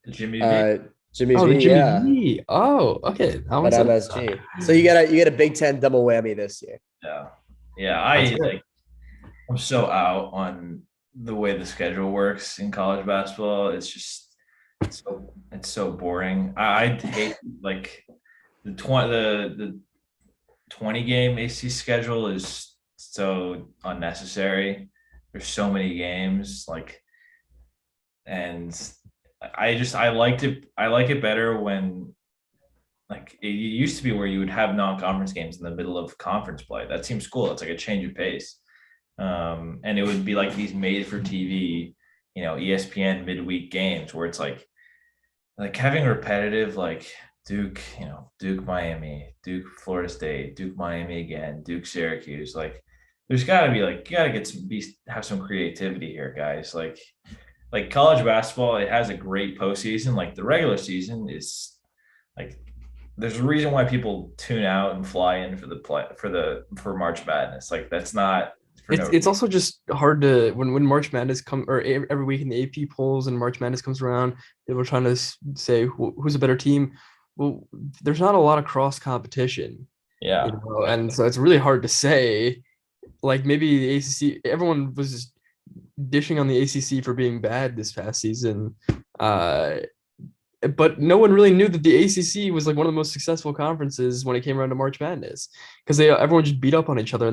Jimmy V. Jimmy Oh, V, the Jimmy yeah, V. Oh, okay. I at was MSG. So you get a Big Ten double whammy this year. Yeah. I'm so out on the way the schedule works in college basketball. It's just it's so boring. I hate like the 20 game AC schedule is so unnecessary. There's so many games, like, and I like it better when, like, it used to be where you would have non-conference games in the middle of conference play. That seems cool. It's like a change of pace. And it would be like these made for TV, ESPN midweek games where it's like having repetitive, like Duke, Duke, Miami, Duke, Florida State, Duke, Miami again, Duke, Syracuse. Like, there's got to be like, you got to have some creativity here, guys. Like college basketball, it has a great postseason. Like the regular season is like, there's a reason why people tune out and fly in for March Madness. Like, that's not. It's also just hard to when March Madness or every week in the AP polls and March Madness comes around, people are trying to say who's a better team. Well, there's not a lot of cross competition. Yeah. And so it's really hard to say. Like, maybe the ACC, everyone was dishing on the ACC for being bad this past season, but no one really knew that the ACC was like one of the most successful conferences when it came around to March Madness, because everyone just beat up on each other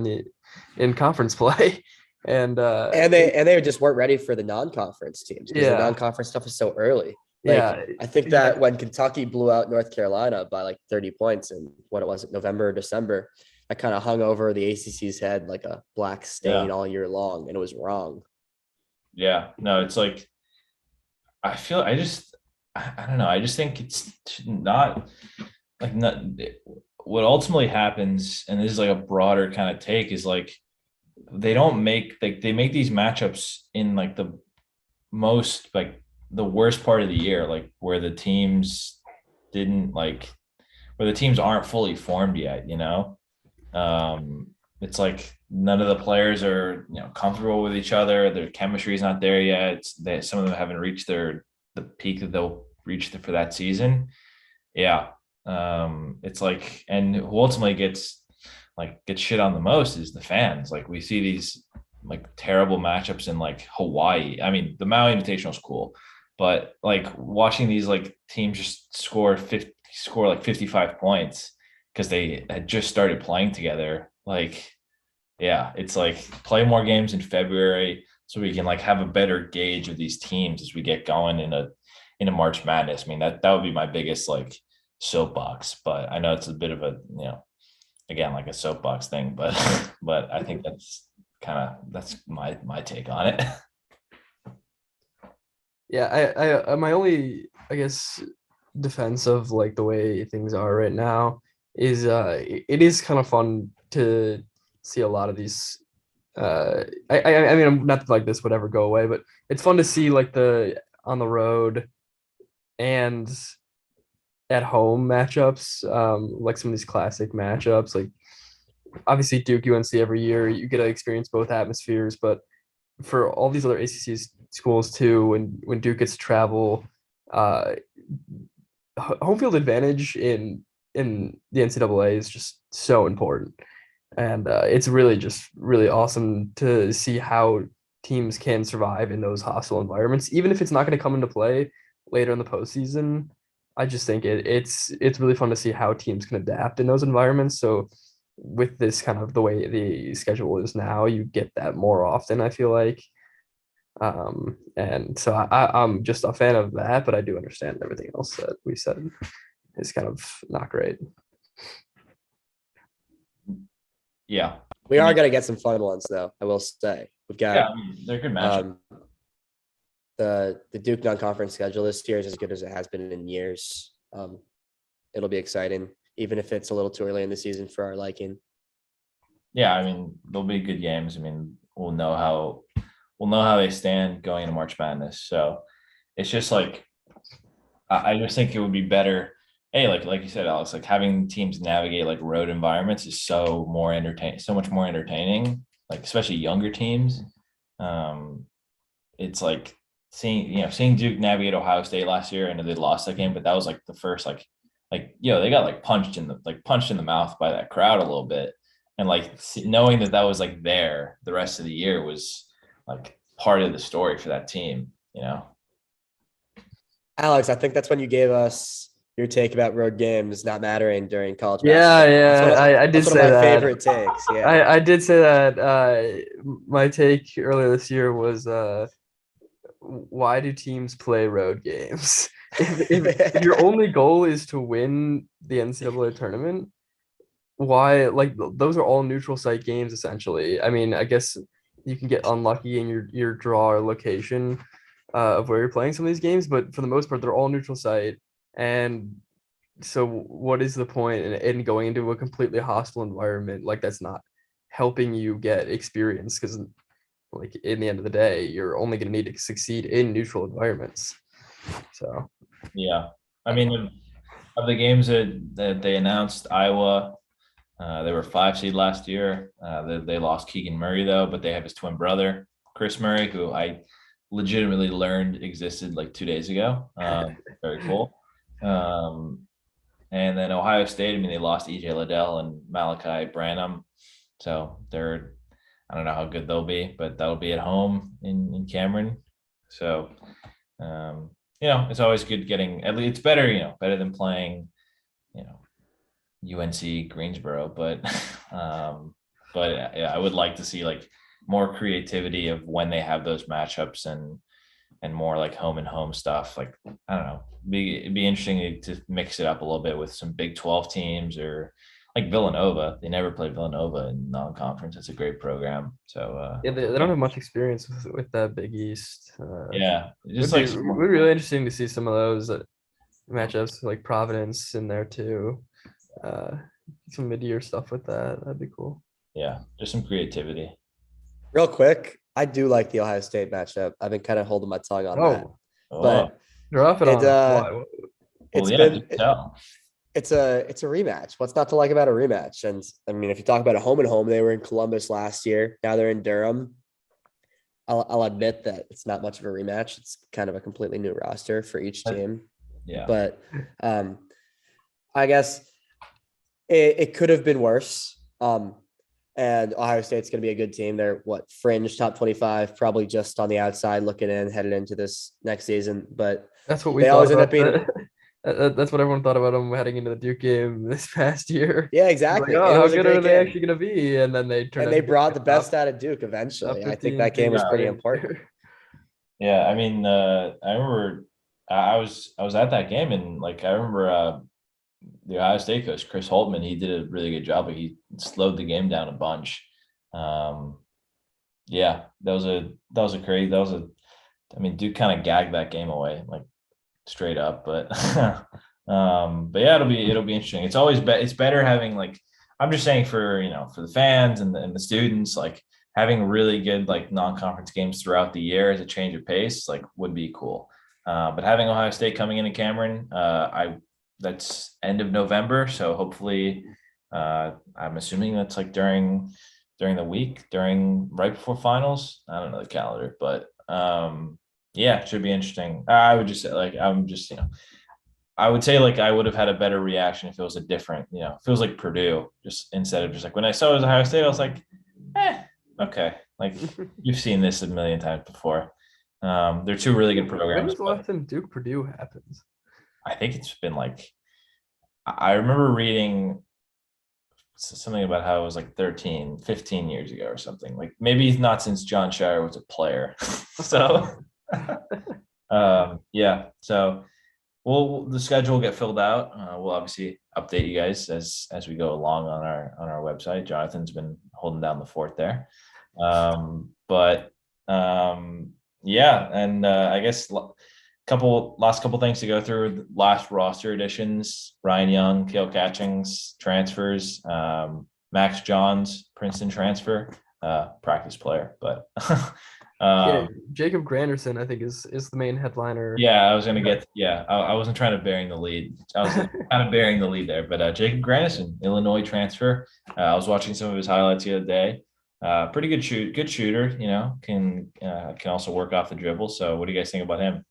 in conference play, and they just weren't ready for the non-conference teams because the non-conference stuff is so early. I think that when Kentucky blew out North Carolina by like 30 points in November or December, that kind of hung over the ACC's head like a black stain all year long, and it was wrong. Yeah, no, it's like, I don't know. I just think it's not what ultimately happens. And this is like a broader kind of take, is like, they make these matchups in like the most, like the worst part of the year, like where the teams aren't fully formed yet, it's like none of the players are, comfortable with each other. Their chemistry is not there yet. Some of them haven't reached the peak that they'll reach for that season. Yeah. It's like, and who ultimately gets shit on the most is the fans. Like, we see these like terrible matchups in like Hawaii. I mean, the Maui Invitational is cool, but like watching these like teams just score like 55 points because they had just started playing together. Like, yeah, it's like, play more games in February so we can like have a better gauge of these teams as we get going in a March Madness. I mean, that would be my biggest like soapbox, but I know it's a bit of a, again, like a soapbox thing, but I think that's my take on it. Yeah, I my only, I guess, defense of like the way things are right now is it is kind of fun to see a lot of these. I mean, I'm not like this would ever go away, but it's fun to see like the on the road and at home matchups, like some of these classic matchups. Like obviously Duke UNC every year, you get to experience both atmospheres, but for all these other ACC schools too, when Duke gets to travel, uh, home field advantage in the NCAA is just so important, and it's really just really awesome to see how teams can survive in those hostile environments, even if it's not going to come into play later in the postseason. I just think it's really fun to see how teams can adapt in those environments. So with this kind of the way the schedule is now, you get that more often, I feel like. And so I'm just a fan of that, but I do understand everything else that we said is kind of not great. Yeah. We are going to get some fun ones, though. I will say we've got. Yeah, I mean, they're good matchups. The Duke non-conference schedule this year is as good as it has been in years. It'll be exciting, even if it's a little too early in the season for our liking. Yeah, I mean, there'll be good games. I mean, we'll know how they stand going into March Madness. So it's just like I just think it would be better. Hey, like you said, Alex, like having teams navigate like road environments is so much more entertaining, like especially younger teams. It's like seeing Duke navigate Ohio State last year. I know they lost that game, but that was like the first they got punched in the mouth by that crowd a little bit, and knowing that was like there the rest of the year was like part of the story for that team. Alex, I think that's when you gave us your take about road games not mattering during college basketball. I did say that. That's one of my favorite takes. Yeah, I did say that. My take earlier this year was why do teams play road games? If your only goal is to win the NCAA tournament, why? Like those are all neutral site games essentially. I mean, I guess you can get unlucky in your draw or location of where you're playing some of these games, but for the most part, they're all neutral site. And so, what is the point in going into a completely hostile environment? Like that's not helping you get experience because like in the end of the day, you're only going to need to succeed in neutral environments. So, yeah, I mean, of the games that they announced, Iowa, they were 5 seed last year. They lost Keegan Murray though, but they have his twin brother, Chris Murray, who I legitimately learned existed like 2 days ago. Very cool. And then Ohio State, I mean, they lost EJ Liddell and Malachi Branham. So I don't know how good they'll be, but that'll be at home in Cameron. So, it's always good getting, at least it's better, better than playing, UNC Greensboro, but I would like to see like more creativity of when they have those matchups and more like home and home stuff. Like, I don't know, it'd be interesting to mix it up a little bit with some Big 12 teams or like Villanova. They never played Villanova in non-conference. It's a great program. So they don't have much experience with that Big East. Just would be really interesting to see some of those matchups, like Providence in there too. Some mid-year stuff with that. That'd be cool. Yeah, just some creativity. Real quick, I do like the Ohio State matchup. I've been kind of holding my tongue on that, but you're off it on. It's a rematch. What's not to like about a rematch? And I mean, if you talk about a home and home, they were in Columbus last year. Now they're in Durham. I'll admit that it's not much of a rematch. It's kind of a completely new roster for each team. Yeah, but I guess it could have been worse. And Ohio State's going to be a good team. They're fringe top 25, probably just on the outside looking in, headed into this next season. But that's what we always end up being. That's what everyone thought about them heading into the Duke game this past year. Yeah, exactly. Like, how good are they actually going to be? And then they brought the best out of Duke eventually. I think that game was pretty important. Yeah, I mean, I remember I was at that game, and like I remember the Ohio State coach Chris Holtman, he did a really good job, but he slowed the game down a bunch. Yeah, I mean, Duke kind of gagged that game away. Like straight up, but but yeah, it'll be interesting. It's always it's better having like I'm just saying for for the fans and the students like having really good like non-conference games throughout the year as a change of pace like would be cool. But having Ohio State coming into Cameron, that's end of November, so hopefully, I'm assuming that's like during the week, during right before finals. I don't know the calendar, but yeah, it should be interesting. I would just say like I'm just I would say like I would have had a better reaction if it was a different it feels like Purdue just instead of just like when I saw it was Ohio State I was like okay, like you've seen this a million times before. They're two really good When programs. was the last time Duke Purdue happens? I think it's been like I remember reading something about how it was like 13, 15 years ago or something. Like maybe not since Jon Scheyer was a player. So yeah. So the schedule will get filled out. We'll obviously update you guys as we go along on our website. Jonathan's been holding down the fort there. But yeah, and I guess last couple things to go through. The last roster additions: Ryan Young, Kale Catchings transfers, Max Johns Princeton transfer, practice player, but Yeah, Jacob Granderson, I think, is the main headliner. yeah, I was gonna get I wasn't trying to burying the lead. I was kind of burying the lead there, but Jacob Granderson, Illinois transfer. I was watching some of his highlights the other day. Pretty good shooter. Can also work off the dribble. So, what do you guys think about him?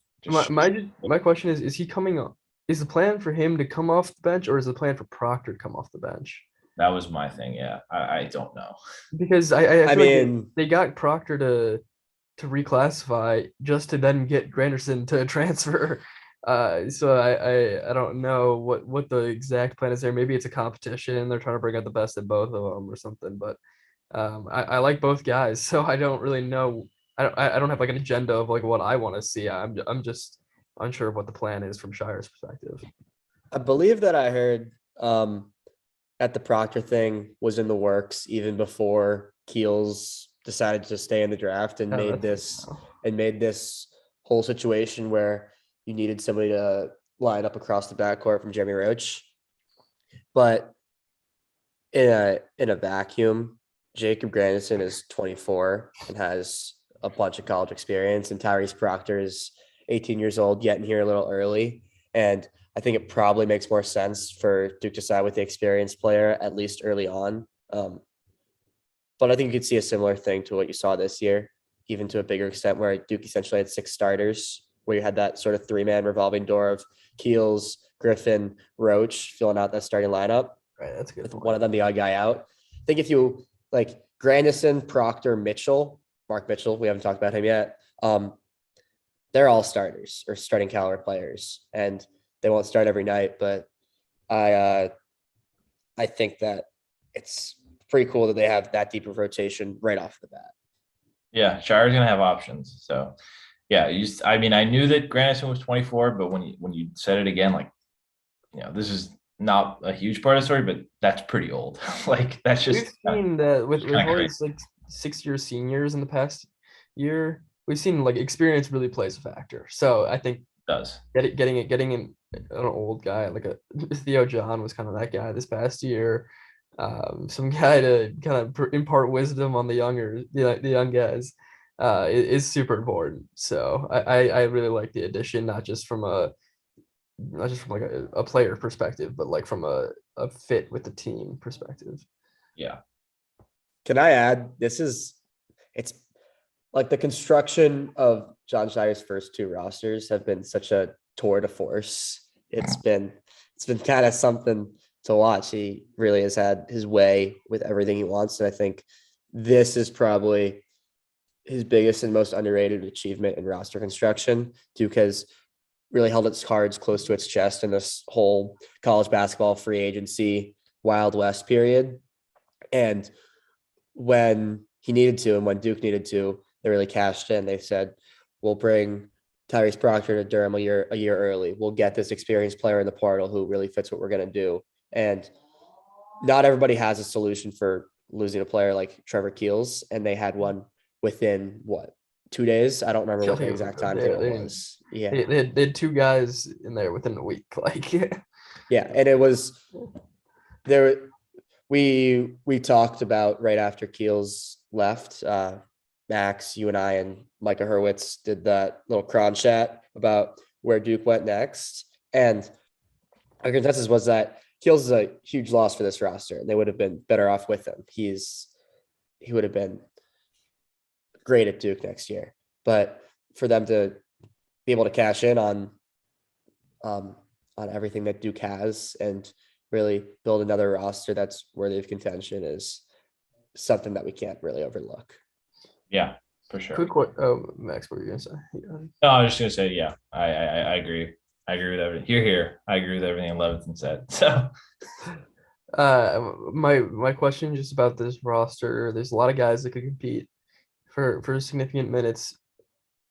My question is he coming up? Is the plan for him to come off the bench, or is the plan for Proctor to come off the bench? That was my thing. Yeah, I don't know. Because I feel mean, like they got Proctor to reclassify just to then get Granderson to transfer. So I don't know what the exact plan is there. Maybe it's a competition. They're trying to bring out the best in both of them or something. But I like both guys, so I don't really know. I don't have like an agenda of like what I want to see. I'm just unsure of what the plan is from Shirer's perspective. I believe that I heard at the Proctor thing was in the works even before Keels decided to stay in the draft and made this whole situation where you needed somebody to line up across the backcourt from Jeremy Roach. But in a vacuum, Jacob Granderson is 24 and has a bunch of college experience, and Tyrese Proctor is 18 years old, getting here a little early. And I think it probably makes more sense for Duke to side with the experienced player, at least early on. But I think you could see a similar thing to what you saw this year, even to a bigger extent, where Duke essentially had 6 starters, where you had that sort of 3-man revolving door of Keels, Griffin, Roach filling out that starting lineup. Right, that's a good. With one of them the odd guy out. I think if you like Grandison, Proctor, Mitchell, Mark Mitchell, we haven't talked about him yet. They're all starters or starting caliber players, and they won't start every night. But I think that it's pretty cool that they have that deep of rotation right off the bat. Yeah, Shire's gonna have options. So yeah, I mean, I knew that Granderson was 24, but when you said it again, like this is not a huge part of the story, but that's pretty old. Like that's just we've seen that with all crazy. these like 6-year seniors in the past year. We've seen like experience really plays a factor. So I think it does getting an old guy like a Theo John was kind of that guy this past year. Some guy to kind of impart wisdom on the young guys is super important. So I really like the addition, not just from like a player perspective, but like from a fit with the team perspective. Yeah. Can I add? It's like the construction of Jon Scheyer's first 2 rosters have been such a tour de force. It's been kind of something to watch. He really has had his way with everything he wants. And I think this is probably his biggest and most underrated achievement in roster construction. Duke has really held its cards close to its chest in this whole college basketball free agency Wild West period. And when he needed to, and when Duke needed to, they really cashed in. They said, we'll bring Tyrese Proctor to Durham a year early. We'll get this experienced player in the portal who really fits what we're going to do. And not everybody has a solution for losing a player like Trevor Keels, and they had one within 2 days. I don't remember what the Yeah, exact they- timetable they- was. Yeah. they had two guys in there within a week. Like, Yeah. And it was there. We talked about right after Keels left, Max, you and I and Micah Hurwitz did that little cron chat about where Duke went next. And our consensus was that Keels is a huge loss for this roster, and they would have been better off with him. He would have been great at Duke next year. But for them to be able to cash in on everything that Duke has and really build another roster that's worthy of contention is something that we can't really overlook. Yeah, for sure. quick question. Oh, Max, what were you gonna say? No, I was just gonna say, yeah, I agree. I agree with everything. Here. I agree with everything Levitan said. So My question just about this roster. There's a lot of guys that could compete for significant minutes.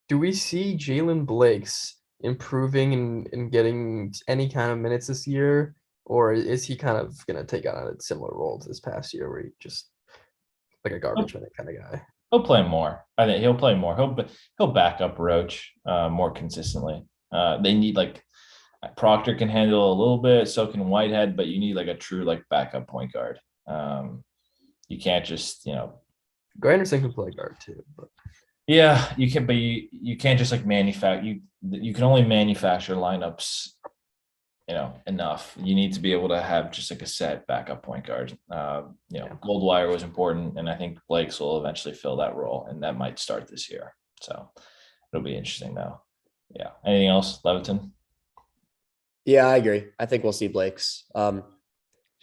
Do we see Jalen Blake's improving and getting any kind of minutes this year, or is he kind of gonna take on a similar role to this past year, where he just like a garbage minute kind of guy? he'll play more. I think he'll play more. He'll back up Roach more consistently. They need like Proctor can handle a little bit, so can Whitehead, but you need like a true like backup point guard. You can't just Granderson can play guard too, but yeah, you can, but you can't just like manufacture. You can only manufacture lineups, enough. You need to be able to have just like a set backup point guard. Goldwire was important, and I think Blake's will eventually fill that role, and that might start this year. So it'll be interesting though. Yeah. Anything else, Levitan? Yeah, I agree. I think we'll see Blake's.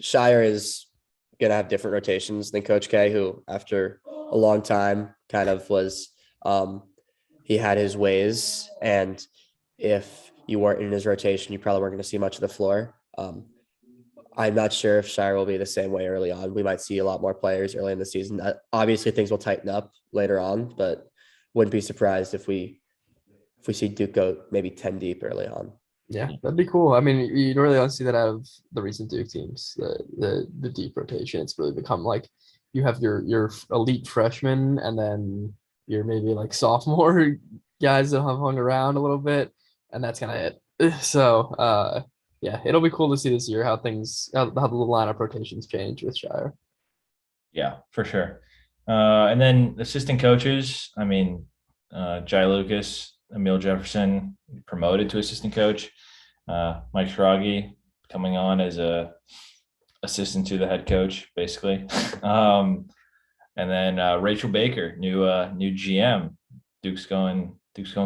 Scheyer is gonna have different rotations than Coach K, who after a long time kind of was he had his ways, and if you weren't in his rotation, you probably weren't going to see much of the floor. I'm not sure if Scheyer will be the same way early on. We might see a lot more players early in the season. Obviously, things will tighten up later on, but wouldn't be surprised if we see Duke go maybe 10 deep early on. yeah, that'd be cool. I mean, you don't really want to see that out of the recent Duke teams. The deep rotation. It's really become like you have your elite freshmen, and then your maybe like sophomore guys that have hung around a little bit, and that's kind of it. So yeah, it'll be cool to see this year how the lineup rotations change with Shire. Yeah, for sure. And then assistant coaches. I mean, Jai Lucas, Emil Jefferson promoted to assistant coach. Mike Schragi coming on as a assistant to the head coach, basically. And then Rachel Baker, new GM. Duke's going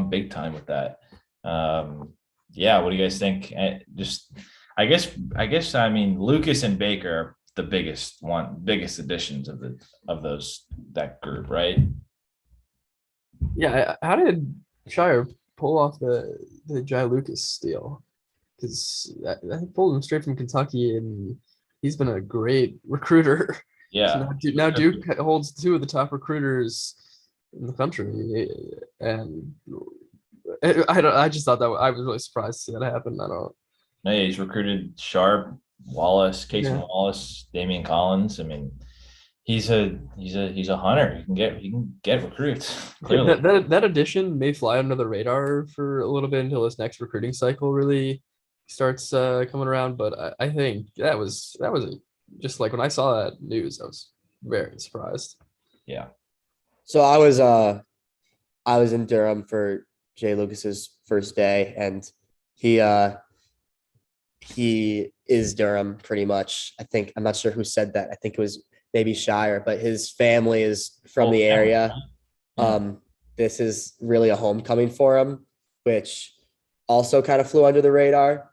big time with that. Yeah, what do you guys think? I guess I mean Lucas and Baker are the biggest additions of that group, right? Yeah, how did Shire pull off the Jai Lucas deal? Because I pulled him straight from Kentucky, and he's been a great recruiter. Yeah. So now Duke holds two of the top recruiters in the country, and I just thought that I was really surprised to see that happen. I don't. Yeah, he's recruited Sharp, Wallace, Casey Yeah. Wallace, Damian Collins. I mean, he's a hunter. He can get recruits. Clearly. That addition may fly under the radar for a little bit until this next recruiting cycle really starts coming around. But I think that was just like when I saw that news, I was very surprised. Yeah. So I was in Durham for Jay Lucas's first day, and he is Durham pretty much. I'm not sure who said that. I think it was maybe Shire, but his family is from the area. Yeah. This is really a homecoming for him, which also kind of flew under the radar.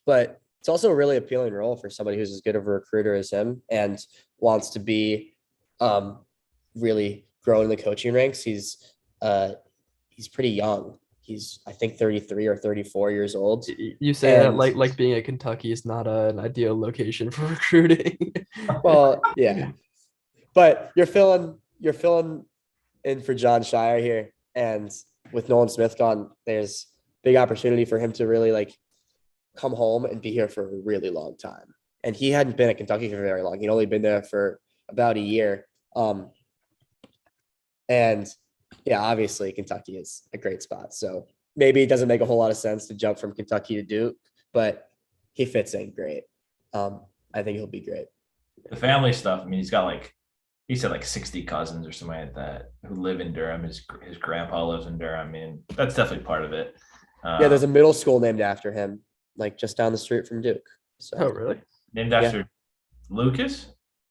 But it's also a really appealing role for somebody who's as good of a recruiter as him and wants to be really growing in the coaching ranks. He's pretty young. He's I think 33 or 34 years old. You say that like being at Kentucky is not an ideal location for recruiting. Well, yeah, but you're filling in for Jon Scheyer here, and with Nolan Smith gone, there's big opportunity for him to really like come home and be here for a really long time. And he hadn't been at Kentucky for very long. He'd only been there for about a year. And Yeah, obviously Kentucky is a great spot. So maybe it doesn't make a whole lot of sense to jump from Kentucky to Duke, but he fits in great. I think he'll be great. The family stuff. I mean, he's got he said 60 cousins or something like that who live in Durham. His grandpa lives in Durham. I mean, that's definitely part of it. Yeah, there's a middle school named after him, like just down the street from Duke. So Oh, really? named after Lucas?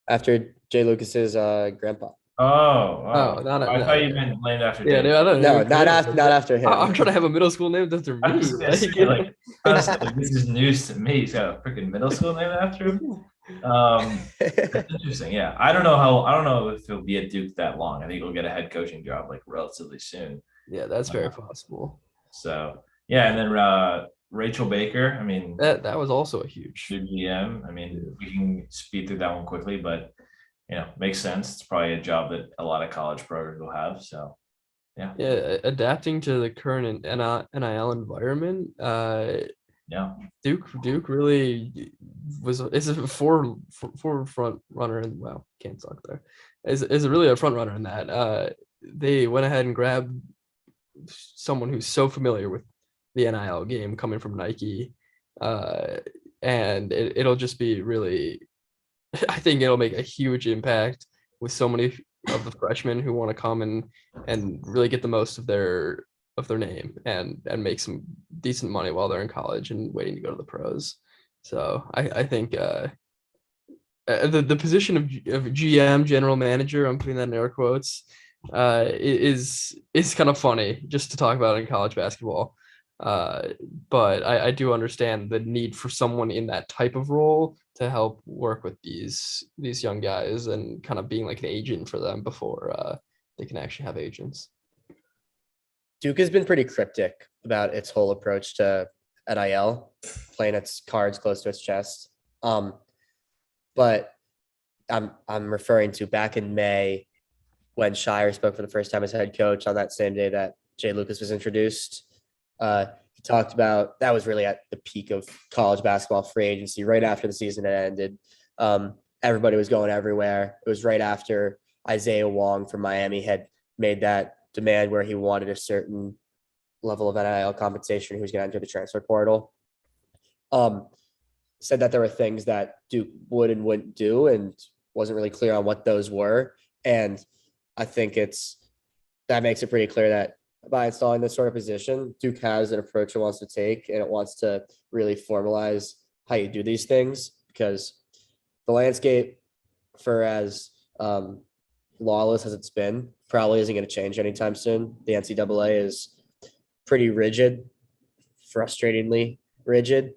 After Jay Lucas's grandpa. Oh, not I thought you meant named after. Yeah, David. I don't know. Not after him. I'm trying to have a middle school named after I me. was gonna say, honestly, this is news to me. He's got a freaking middle school named after him. That's interesting. Yeah, I don't know if he'll be at Duke that long. I think he'll get a head coaching job relatively soon. Yeah, that's very possible. So yeah, and then Rachel Baker. I mean, that was also a huge GM. I mean, we can speed through that one quickly, but makes sense. It's probably a job that a lot of college programs will have. So yeah, adapting to the current NIL environment. Yeah, Duke really is a front runner, and wow, can't talk there. Is really a front runner in that. They went ahead and grabbed someone who's so familiar with the NIL game coming from Nike, and it'll just be really. I think it'll make a huge impact with so many of the freshmen who want to come and really get the most of their name and make some decent money while they're in college and waiting to go to the pros. So I think the position of GM, general manager, I'm putting that in air quotes, is kind of funny just to talk about in college basketball. But I do understand the need for someone in that type of role to help work with these young guys and kind of being like an agent for them before they can actually have agents. Duke has been pretty cryptic about its whole approach to NIL, playing its cards close to its chest. But I'm referring to back in May when Scheyer spoke for the first time as head coach on that same day that Jay Lucas was introduced. He talked about that was really at the peak of college basketball free agency, right after the season had ended. Everybody was going everywhere. It was right after Isaiah Wong from Miami had made that demand where he wanted a certain level of NIL compensation. He was going to enter the transfer portal. Said that there were things that Duke would and wouldn't do, and wasn't really clear on what those were. And I think that makes it pretty clear that by installing this sort of position, Duke has an approach it wants to take, and it wants to really formalize how you do these things, because the landscape, for as lawless as it's been, probably isn't going to change anytime soon. The NCAA is pretty rigid, frustratingly rigid.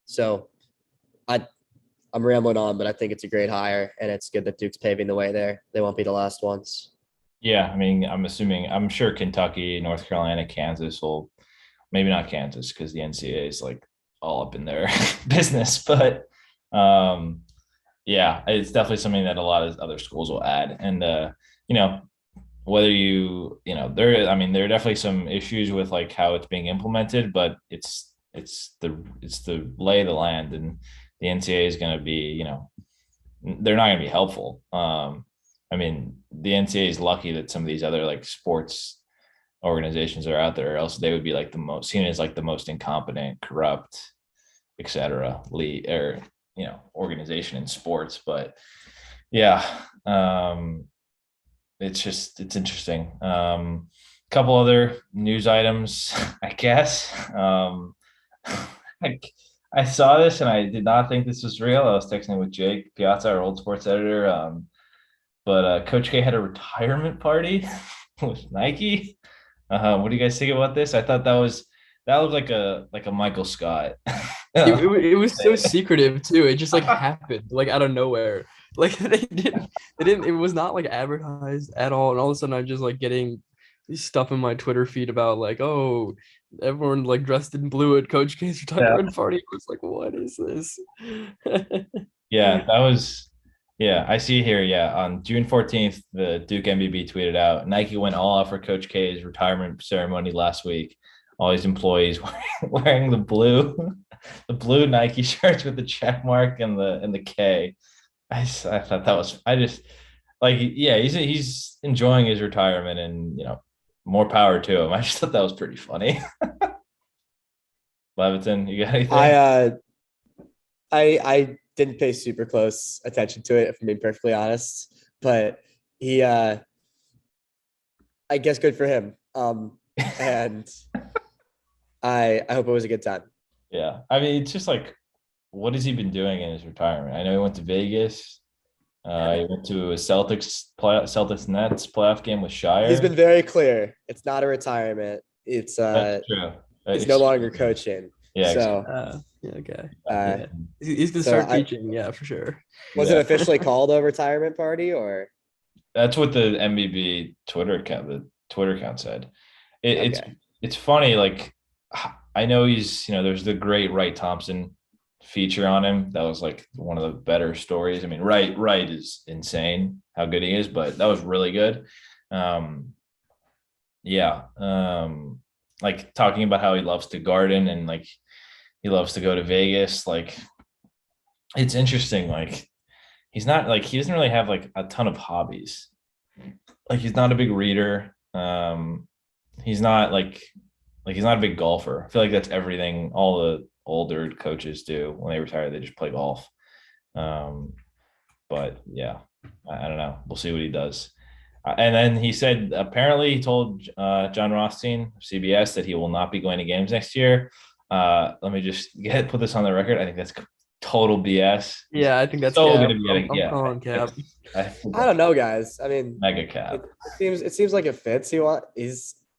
So I'm rambling on, but I think it's a great hire, and it's good that Duke's paving the way there. They won't be the last ones. Yeah, I mean, I'm sure Kentucky, North Carolina, Kansas will, maybe not Kansas because the NCAA is all up in their business, but yeah, it's definitely something that a lot of other schools will add. And whether there are definitely some issues with how it's being implemented, but it's the lay of the land, and the NCAA is going to be, they're not going to be helpful. I mean, the NCAA is lucky that some of these other sports organizations are out there, or else they would be seen as the most incompetent, corrupt, etc. Organization in sports. But yeah, it's interesting. Couple other news items, I guess. I saw this and I did not think this was real. I was texting with Jake Piazza, our old sports editor. But Coach K had a retirement party with Nike. What do you guys think about this? I thought that looked like a Michael Scott. It was so secretive too. It just happened out of nowhere. They didn't. It was not advertised at all. And all of a sudden, I'm just getting stuff in my Twitter feed about oh, everyone dressed in blue at Coach K's retirement party. It was what is this? Yeah, that was. Yeah, I see here. Yeah, on June 14th, the Duke MBB tweeted out, Nike went all out for Coach K's retirement ceremony last week. All his employees wearing the blue Nike shirts with the check mark and the K. I thought that was, like, yeah, he's enjoying his retirement, and more power to him. I just thought that was pretty funny. Levitan, you got anything? I didn't pay super close attention to it, if I'm being perfectly honest, but he I guess good for him. And I hope it was a good time. Yeah, I mean, it's just like, what has he been doing in his retirement? I know he went to Vegas. He went to a Celtics Nets playoff game with Scheyer. He's been very clear. It's not a retirement. It's That's true. he's no longer coaching. Yeah. So yeah, okay. He's gonna So start teaching. Yeah, for sure. was it officially called a retirement party, or? That's what the MBB Twitter account said. Okay. It's funny. Like, I know he's, there's the great Wright Thompson feature on him. That was like one of the better stories. I mean, Wright is insane how good he is, but that was really good. Like talking about how he loves to garden and like he loves to go to Vegas. Like, it's interesting. Like, he's not like, he doesn't really have like a ton of hobbies. Like, he's not a big reader. He's not he's not a big golfer. I feel like that's everything all the older coaches do when they retire. They just play golf. But yeah, I don't know. We'll see what he does. And then he said, apparently he told John Rothstein of CBS that he will not be going to games next year. Let me just put this on the record. I think that's total BS. Yeah, I think that's so cap. going to be I'm calling cap. I don't know, guys. I mean, mega cap. It seems like it fits.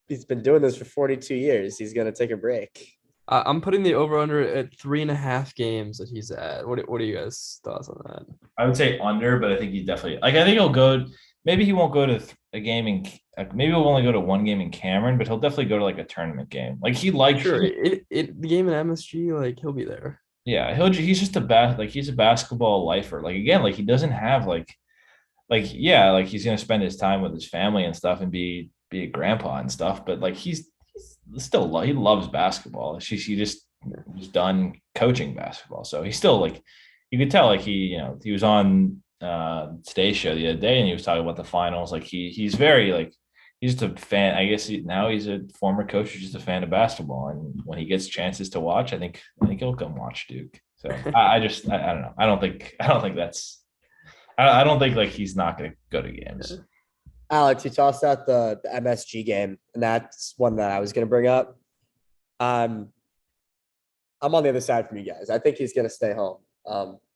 He's been doing this for 42 years. He's gonna take a break. I'm putting the over under at 3.5 games that he's at. What are you guys' thoughts on that? I would say under, but I think he definitely I think he'll go. Maybe he won't go to a game in. Maybe he'll only go to one game in Cameron, but he'll definitely go to like a tournament game. Like, he likes the game in MSG. Like, he'll be there. Yeah, he's just he's a basketball lifer. Like, again, like, he doesn't have he's gonna spend his time with his family and stuff and be a grandpa and stuff, but like he's still he loves basketball. He just was done coaching basketball, so he's still like, you could tell, like, he was on Today's Show the other day and he was talking about the finals. Like, he's very like, he's just a fan. I guess now he's a former coach who's just a fan of basketball, and when he gets chances to watch, I think he'll come watch Duke. So I don't know. I don't think like he's not going to go to games. Alex, you tossed out the MSG game, and that's one that I was going to bring up. I'm on the other side from you guys. I think he's going to stay home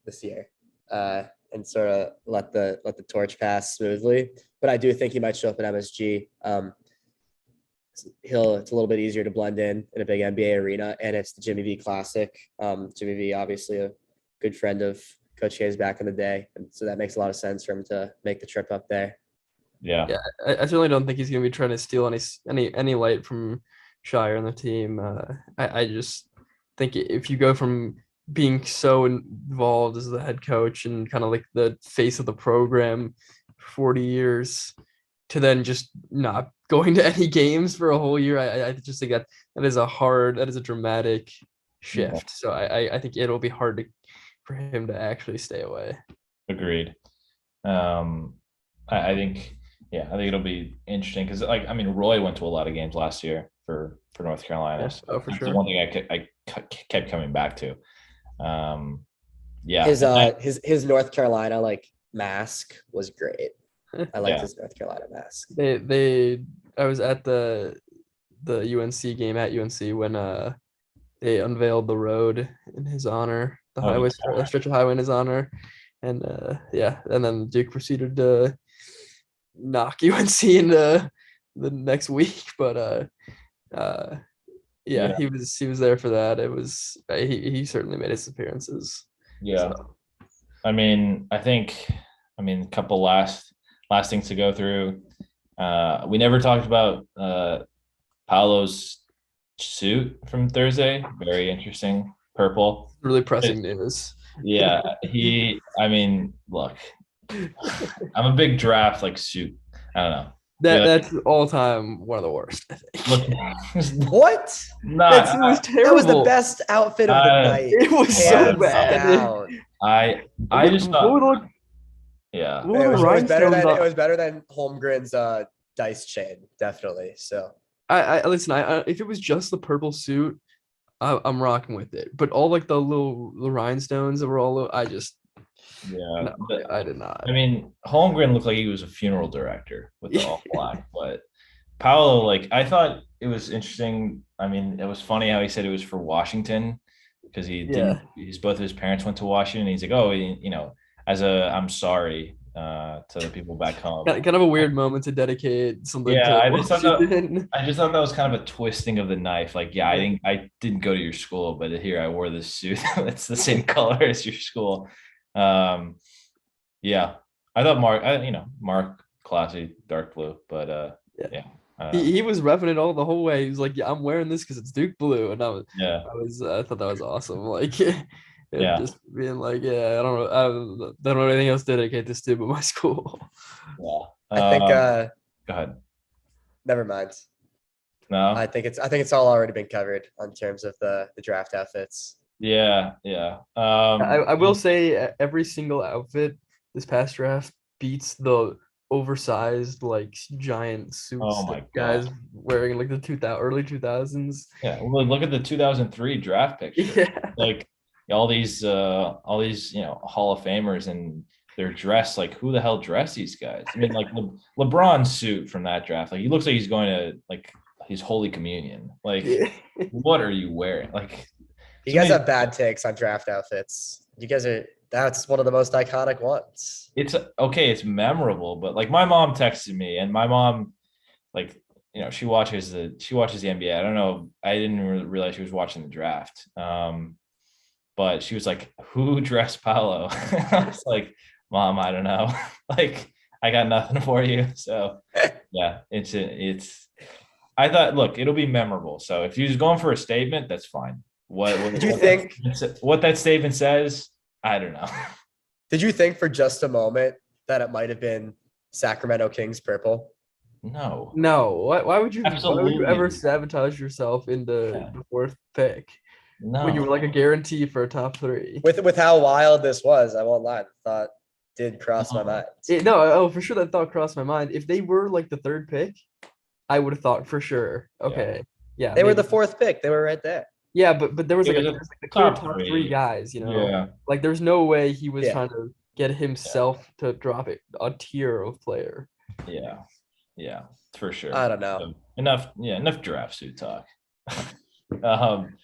this year and sort of let the torch pass smoothly. But I do think he might show up at MSG. It's a little bit easier to blend in a big NBA arena, and it's the Jimmy V Classic. Jimmy V, obviously a good friend of Coach Hayes back in the day, and so that makes a lot of sense for him to make the trip up there. Yeah. I certainly don't think he's going to be trying to steal any light from Scheyer and the team. I just think if you go from being so involved as the head coach and kind of like the face of the program for 40 years to then just not going to any games for a whole year, I just think that is a dramatic shift. Yeah. So I think it'll be hard for him to actually stay away. Agreed. I think it'll be interesting because, like, I mean, Roy went to a lot of games last year for North Carolina. Yes. Oh, for That's sure. the one thing I kept coming back to. His North Carolina mask was great. I liked his North Carolina mask. I was at the UNC game at UNC when they unveiled the road in his honor, the stretch of highway in his honor, and and then Duke proceeded to knock UNC into the next week, but he was there for that. It was he certainly made his appearances. Yeah, so. I mean, a couple last things to go through. We never talked about Paolo's suit from Thursday. Very interesting, purple. Really pressing news. Yeah, look, I'm a big draft suit. I don't know. That's all time one of the worst, I think. What? It was terrible. That was the best outfit of the night. It was so bad. I just thought Yeah. Well, It the was, rhinestones. it was better than Holmgren's dice chain, definitely. So I listen. If it was just the purple suit, I'm rocking with it. But all like the rhinestones that were all, Yeah. no, I did not. I mean, Holmgren looked like he was a funeral director with the all black, but Paolo, like I thought it was interesting. I mean, it was funny how he said it was for Washington because he didn't. Yeah. Both of his parents went to Washington. He's like, oh, you know, I'm sorry to the people back home. Kind of a weird moment to dedicate something Yeah, to Washington. I just thought that was kind of a twisting of the knife. Like, yeah, I didn't go to your school, but here I wore this suit. It's the same color as your school. Yeah, I thought Mark classy dark blue, but Yeah. yeah. He was repping it all the whole way. He was like, "Yeah, I'm wearing this because it's Duke blue," and Yeah. I thought that was awesome. Like, Yeah. just being like, "Yeah, I don't know anything else to dedicate this to but my school." Yeah. I think Go ahead. never mind. No. I think it's all already been covered in terms of the draft outfits. Yeah. Yeah. I will say every single outfit this past draft beats the oversized like giant suits Oh my that guys God. wearing like the early 2000s. Yeah. Well, look at the 2003 draft picture. Yeah. Like all these Hall of Famers, and they're dressed like, who the hell dressed these guys? I mean, like LeBron's suit from that draft, like he looks like he's going to like his Holy Communion. Like, what are you wearing? Like, You guys have bad takes on draft outfits. That's one of the most iconic ones. it's okay, it's memorable, but like my mom texted me, and my mom, like, she watches the NBA. I don't know, I didn't realize she was watching the draft. But she was like, who dressed Paolo? I was like, Mom, I don't know. Like, I got nothing for you. So yeah, it's I thought, look, it'll be memorable. So if you're going for a statement, that's fine. Did you think what that statement says? I don't know. Did you think for just a moment that it might have been Sacramento Kings purple? No. No. Why would you Absolutely. ever sabatage yourself in the fourth pick when you were No. like a guarantee for a top 3? With how wild this was, I won't lie. The thought did cross my mind. For sure that thought crossed my mind. If they were like the 3rd pick, I would have thought for sure. Okay. Yeah. They were the 4th pick. They were right there. Yeah, but there was like It was the clear top top 3 guys, Yeah. Like there's no way he was Yeah. trying to get himself to drop it a tier of player. Yeah. Yeah, for sure. I don't know. So, enough draft suit talk. And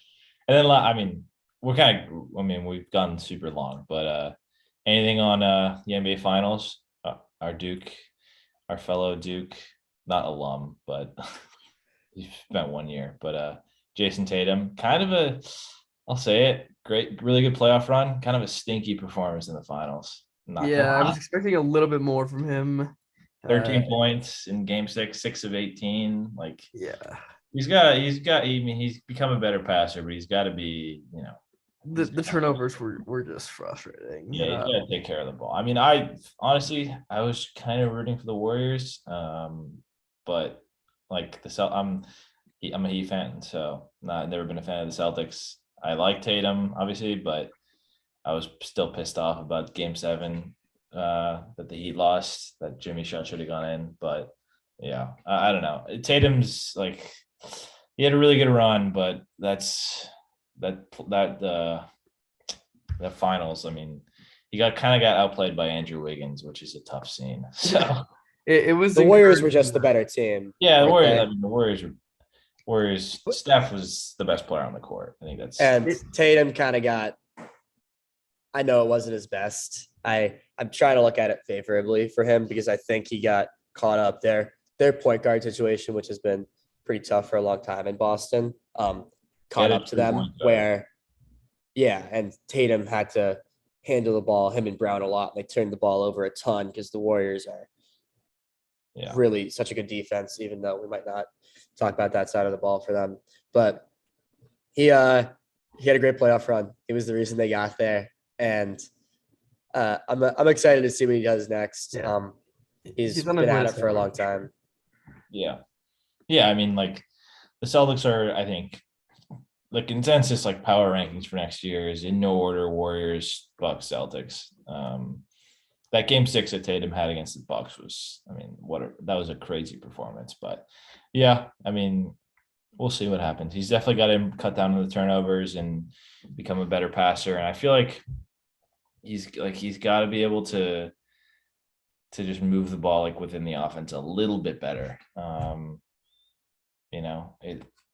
then I mean, we've gone super long, but anything on the NBA finals? Our fellow Duke, not alum, but he spent 1 year, but Jason Tatum, kind of I'll say it, great, really good playoff run, kind of a stinky performance in the finals. I was expecting a little bit more from him. 13 points in game 6, 6 of 18. Like, yeah, he's become a better passer, but he's got to be, the turnovers were just frustrating. Yeah, he's got to take care of the ball. I mean, I was kind of rooting for the Warriors, but like I'm a Heat fan, so never been a fan of the Celtics. I like Tatum, obviously, but I was still pissed off about Game 7 that the Heat lost, that Jimmy shot should have gone in. But yeah, I don't know. Tatum's like, he had a really good run, but the finals. I mean, he got outplayed by Andrew Wiggins, which is a tough scene. So it was the Warriors were just the better team. Yeah, the Warriors. I mean, the Warriors. Steph was the best player on the court. I think that's. And Tatum kind of got. I know it wasn't his best. I'm trying to look at it favorably for him because I think he got caught up there. Their point guard situation, which has been pretty tough for a long time in Boston, caught up to them where, and Tatum had to handle the ball, him and Brown a lot. They turned the ball over a ton because the Warriors are really such a good defense, even though we might not talk about that side of the ball for them. But he had a great playoff run. He was the reason they got there. And I'm excited to see what he does next. Yeah. He's been at it for a long time. Yeah. I mean, like the Celtics are, I think, the consensus like power rankings for next year is in no order: Warriors, Bucks, Celtics. that game 6 that Tatum had against the Bucks was, that was a crazy performance. But yeah, we'll see what happens. He's definitely got to cut down on the turnovers and become a better passer. And I feel like he's got to be able to just move the ball like within the offense a little bit better.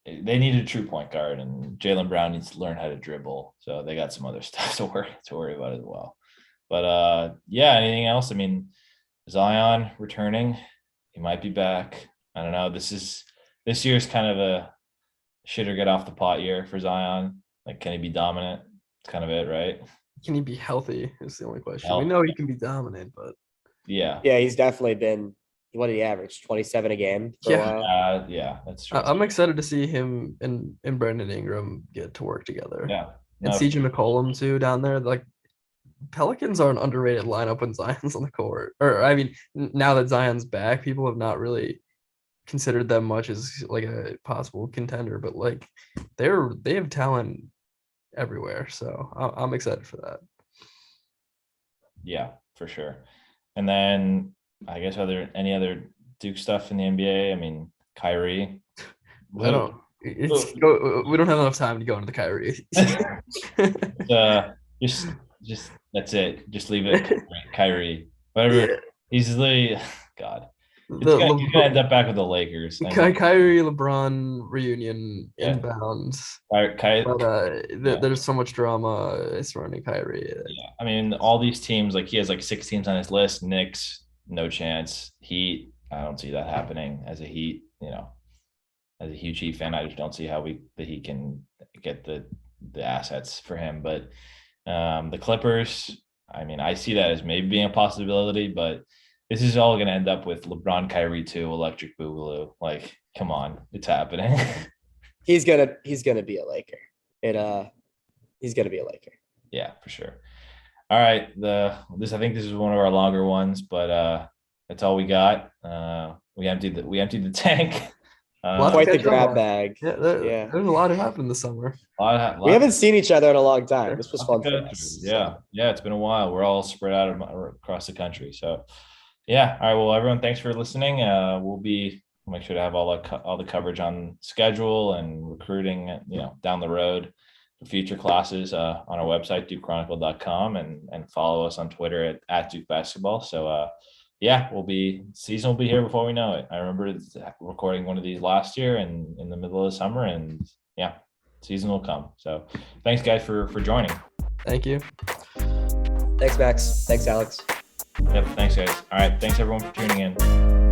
They need a true point guard, and Jaylen Brown needs to learn how to dribble. So they got some other stuff to worry about as well. But anything else? Zion returning, he might be back. I don't know. This year's kind of a shit or get off the pot year for Zion. Like, can he be dominant? It's kind of it, right? Can he be healthy? Is the only question. We know he can be dominant, but yeah, he's definitely been. What did he average? 27 a game for a while? Yeah, that's true. I'm excited to see him and Brandon Ingram get to work together. Yeah. And CJ McCollum too down there. Like, Pelicans are an underrated lineup when Zion's on the court. Now that Zion's back, people have not really considered them much as like a possible contender, but like they have talent everywhere. So I'm excited for that. Yeah, for sure. And then I guess any other Duke stuff in the NBA? Kyrie. We don't have enough time to go into the Kyrie. Just that's it. Just leave it. Kyrie. Whatever. Yeah. He's literally God. He's gonna end up back with the Lakers. Kyrie LeBron reunion inbounds. There's so much drama surrounding Kyrie. Yeah. All these teams, like he has like 6 teams on his list. Knicks, no chance. Heat, I don't see that happening. As a Heat, as a huge Heat fan, I just don't see how the Heat can get the assets for him. But the Clippers, I see that as maybe being a possibility, but this is all going to end up with LeBron, Kyrie 2, electric boogaloo. Like, come on, it's happening. He's gonna be a Laker. He's gonna be a Laker. Yeah, for sure. All right, I think this is one of our longer ones, but that's all we got. We emptied the tank. Quite the grab bag. Yeah, there's a lot that happened this summer. We haven't seen each other in a long time. This was fun for us. Yeah, it's been a while. We're all spread out across the country. So, yeah. All right. Well, everyone, thanks for listening. We'll make sure to have all the coverage on schedule and recruiting, down the road for future classes on our website, DukeChronicle.com, and follow us on Twitter at Duke Basketball. So, season will be here before we know it. I remember recording one of these last year and in the middle of the summer, and season will come. So thanks guys for joining. Thank you. Thanks, Max. Thanks, Alex. Yep. Thanks guys. All right. Thanks everyone for tuning in.